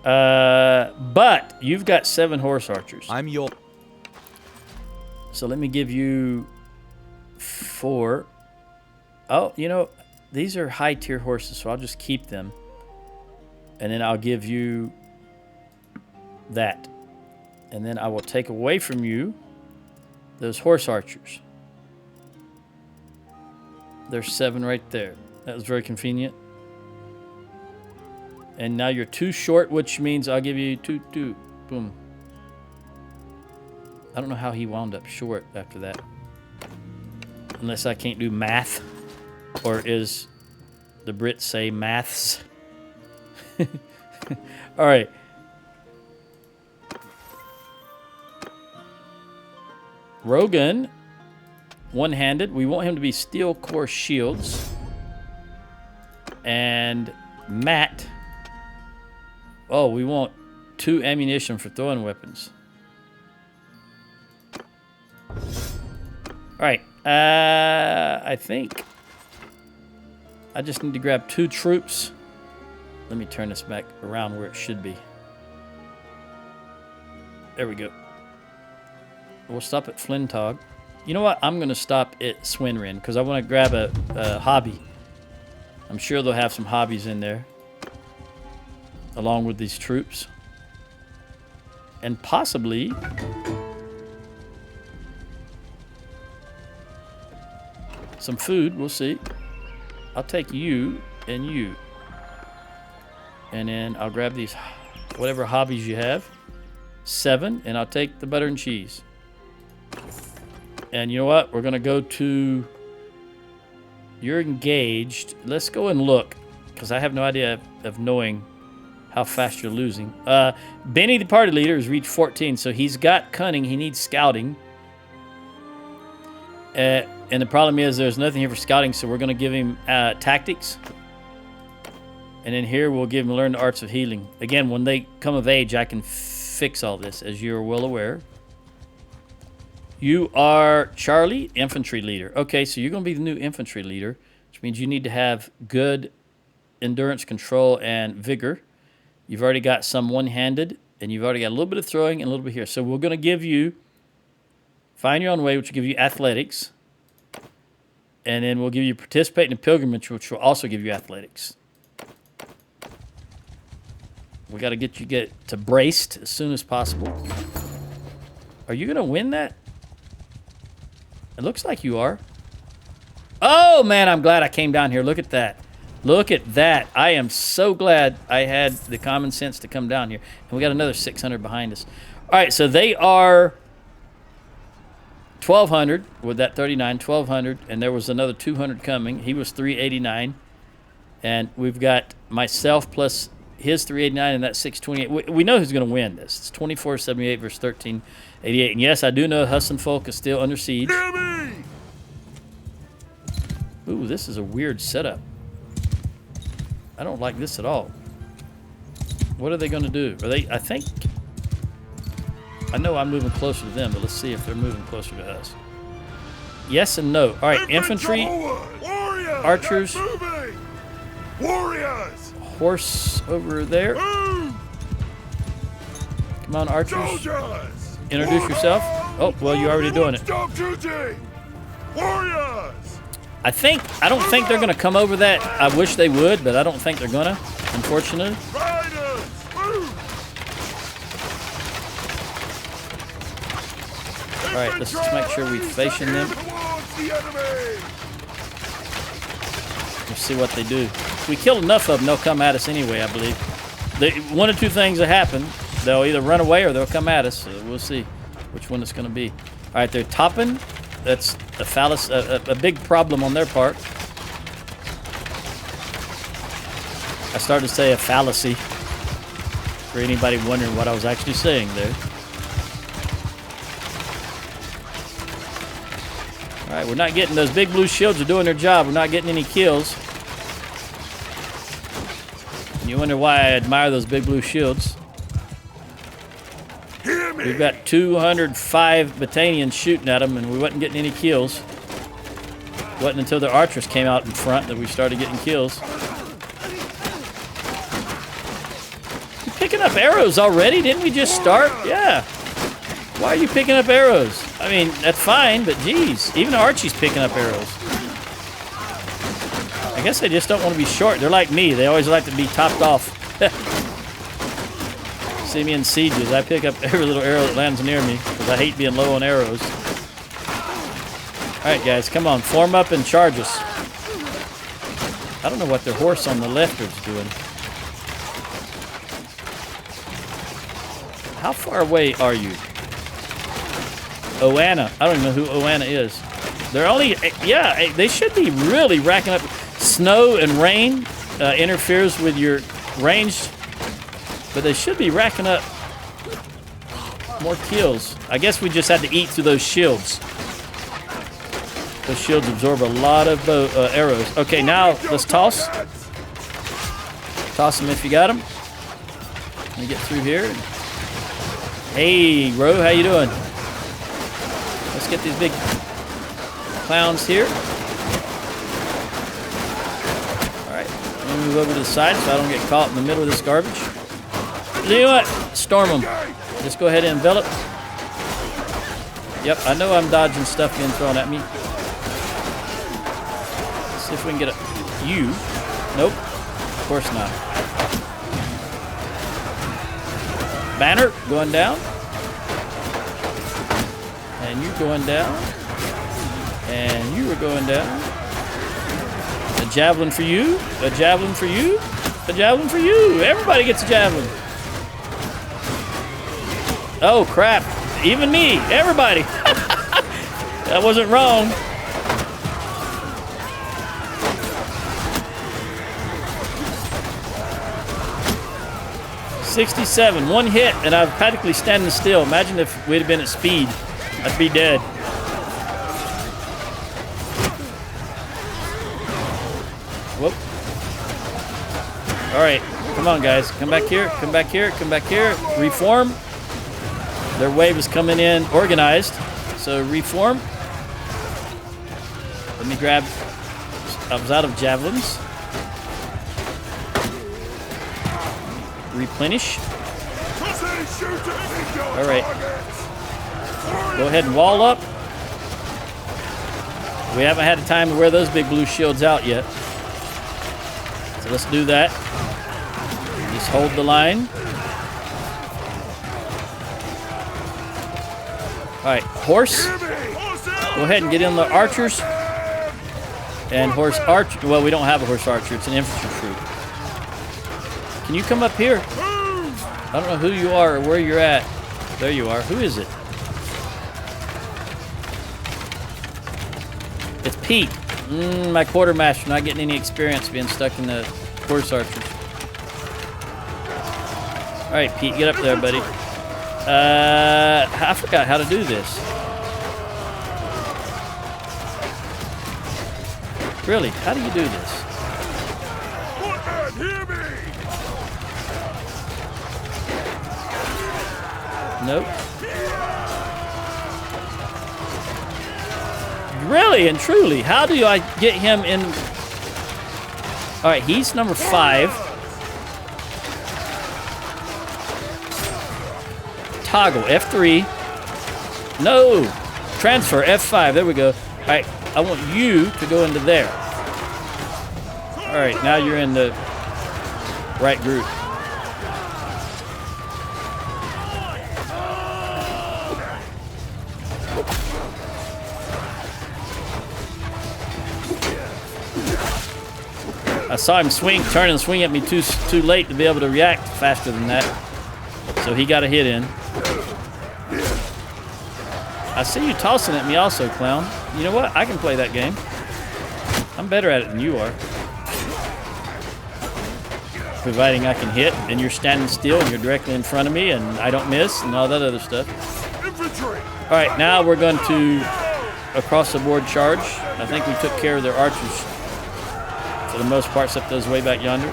But you've got 7 horse archers. I'm your... So let me give you 4. Oh, you know, these are high tier horses, so I'll just keep them. And then I'll give you that. And then I will take away from you those horse archers. There's 7 right there. That was very convenient. And now you're 2 short, which means I'll give you 2, 2. Boom. I don't know how he wound up short after that. Unless I can't do math. Or is the Brits say maths? All right. Rogan, one-handed. We want him to be steel core shields. And Matt, oh, we want 2 ammunition for throwing weapons. All right, I think I just need to grab 2 troops. Let me turn this back around where it should be. There we go. We'll stop at Flintog. You know what? I'm going to stop at Swinrin because I want to grab a hobby. I'm sure they'll have some hobbies in there along with these troops. And possibly some food. We'll see. I'll take you and you. And then I'll grab these, whatever hobbies you have. 7, and I'll take the butter and cheese. And you know what? We're going to go to... You're engaged. Let's go and look, because I have no idea of knowing how fast you're losing. Benny, the party leader, has reached 14, so he's got cunning. He needs scouting. And the problem is there's nothing here for scouting, so we're going to give him tactics. And then here we'll give him learn the arts of healing. Again, when they come of age, I can fix all this, as you're well aware. You are Charlie, infantry leader. Okay, so you're going to be the new infantry leader, which means you need to have good endurance, control, and vigor. You've already got some one-handed, and you've already got a little bit of throwing and a little bit here. So we're going to give you Find Your Own Way, which will give you athletics. And then we'll give you Participate in Pilgrimage, which will also give you athletics. We got to get to braced as soon as possible. Are you going to win that? It looks like you are. Oh, man, I'm glad I came down here. Look at that. Look at that. I am so glad I had the common sense to come down here. And we got another 600 behind us. All right, so they are 1,200 with that 39, 1,200. And there was another 200 coming. He was 389. And we've got myself plus his 389 and that 628. We know who's going to win this. It's 2478 versus 1388. And yes, I do know Husson Folk is still under siege. Ooh, this is a weird setup. I don't like this at all. What are they going to do? Are they, I think, I know I'm moving closer to them, but let's see if they're moving closer to us. Yes and no. All right, infantry, archers, warriors, horse over there. move. Come Come on, archers. Soldiers! Introduce yourself. Oh, well, you're already doing it. Stop shooting! Warriors! I don't think they're gonna come over that. I wish they would, but I don't think they're gonna, unfortunately. Riders! Move! All right, let's just make sure we're facing them. Towards the enemy! Let's see what they do. If we kill enough of them, they'll come at us anyway, I believe. One of two things will happen. They'll either run away or they'll come at us. So we'll see which one it's going to be. All right, they're topping. That's a big problem on their part. I started to say a fallacy for anybody wondering what I was actually saying there. All right, we're not getting those big blue shields are doing their job. We're not getting any kills. And you wonder why I admire those big blue shields. Hear me! We've got 205 Battanians shooting at them, and we wasn't getting any kills. It wasn't until the archers came out in front that we started getting kills. You picking up arrows already? Didn't we just start? Yeah. Why are you picking up arrows? I mean, that's fine, but geez, even Archie's picking up arrows. I guess they just don't want to be short. They're like me. They always like to be topped off. See me in sieges. I pick up every little arrow that lands near me because I hate being low on arrows. All right, guys, come on. Form up and charge us. I don't know what their horse on the left is doing. How far away are you? Oana. I don't even know who Oana is. They're only, yeah, they should be really racking up. Snow and rain interferes with your range, but they should be racking up more kills. I guess we just had to eat through those shields. Those shields absorb a lot of arrows. Okay, now let's toss. Toss them if you got them. Let me get through here. Hey, Ro, how you doing? Let's get these big clowns here. All right, let me move over to the side so I don't get caught in the middle of this garbage. You know what? Storm them. Just go ahead and envelop. Yep, I know I'm dodging stuff being thrown at me. Let's see if we can get a... You? Nope. Of course not. Banner, going down. And you going down. And you are going down. A javelin for you. A javelin for you. A javelin for you. Everybody gets a javelin. Oh, crap. Even me. Everybody. That wasn't wrong. .67. One hit, and I'm practically standing still. Imagine if we'd have been at speed. I'd be dead. Whoop. All right. Come on, guys. Come back here. Come back here. Come back here. Reform. Their wave is coming in organized. So reform. Let me grab... I was out of javelins. Replenish. All right. Go ahead and wall up. We haven't had time to wear those big blue shields out yet. So let's do that. Just hold the line. All right, horse. Go ahead and get in the archers. And horse archer. Well, we don't have a horse archer. It's an infantry troop. Can you come up here? I don't know who you are or where you're at. There you are. Who is it? It's Pete. My quartermaster. Not getting any experience being stuck in the horse archers. All right, Pete, get up there, buddy. I forgot how to do this. Really? How do you do this? Hear me! Nope. Really and truly, how do I get him in? All right, he's number 5. toggle. F3. No. Transfer. F5. There we go. All right. I want you to go into there. All right. Now you're in the right group. I saw him turn and swing at me too late to be able to react faster than that. So he got a hit in. I see you tossing at me also, clown. You know what? I can play that game. I'm better at it than you are. Providing I can hit and you're standing still and you're directly in front of me and I don't miss and all that other stuff. Infantry! All right, now we're going to across the board charge. I think we took care of their archers for the most part, except those way back yonder.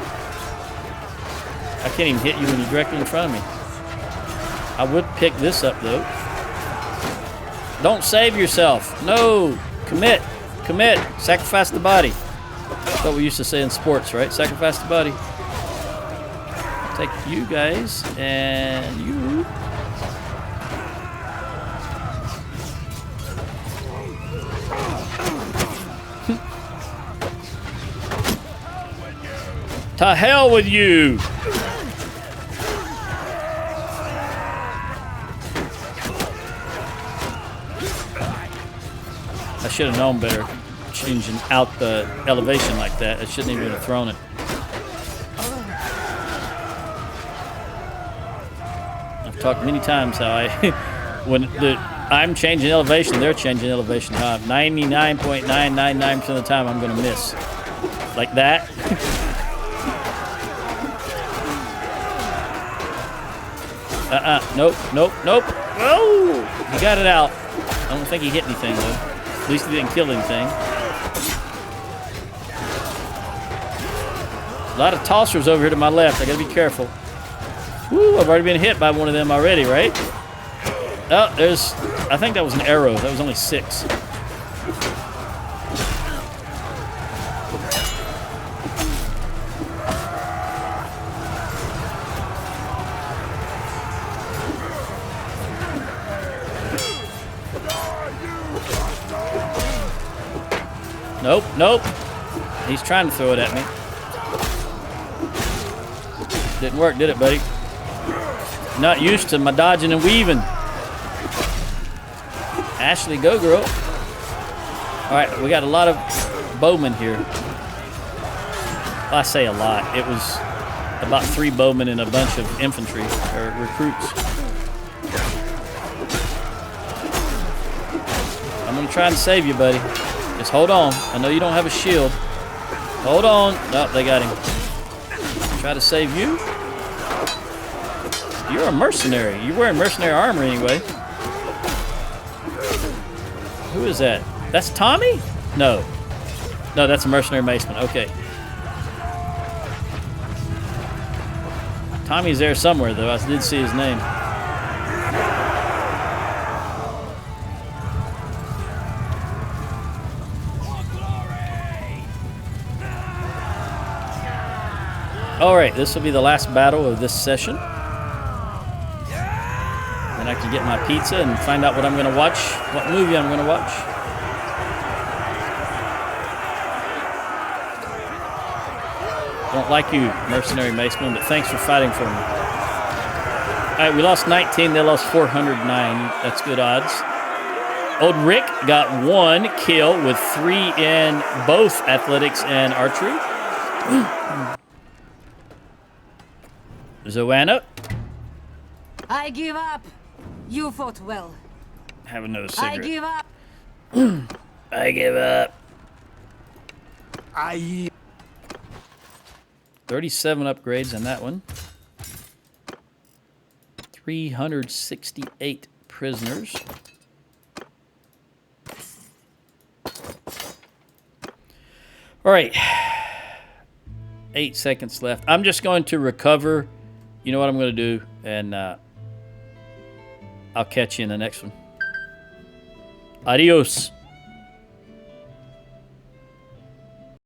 I can't even hit you when you're directly in front of me. I would pick this up, though. Don't save yourself. No. Commit. Commit. Sacrifice the body. That's what we used to say in sports, right? Sacrifice the body. I'll take you guys and you. To hell with you! I should have known better, changing out the elevation like that. I shouldn't even have thrown it. I've talked many times how I'm changing elevation, they're changing elevation. 99.999% of the time I'm going to miss. Like that. Nope. Whoa! He got it out. I don't think he hit anything, though. At least he didn't kill anything. A lot of tossers over here to my left. I gotta be careful. Woo, I've already been hit by one of them already, right? Oh, I think that was an arrow. That was only 6. Nope. He's trying to throw it at me. Didn't work, did it, buddy? Not used to my dodging and weaving. Ashley, go, girl. All right, we got a lot of bowmen here. Well, I say a lot. It was about 3 bowmen and a bunch of infantry, or recruits. I'm going to try and save you, buddy. Just hold on. I know you don't have a shield. Hold on. Nope, they got him. Try to save you. You're a mercenary. You're wearing mercenary armor anyway. Who is that? That's Tommy? No. No, that's a mercenary maceman. Okay. Tommy's there somewhere, though. I did see his name. All right, this will be the last battle of this session. Then I can get my pizza and find out what I'm going to watch, what movie I'm going to watch. Don't like you, mercenary maceman, but thanks for fighting for me. All right, we lost 19. They lost 409. That's good odds. Old Rick got 1 kill with 3 in both athletics and archery. Zoanna. I give up. You fought well. Have another cigarette. I give up. I give up. 37 upgrades on that one. 368 prisoners. All right. 8 seconds left. I'm just going to recover. You know what I'm going to do? And I'll catch you in the next one. Adios.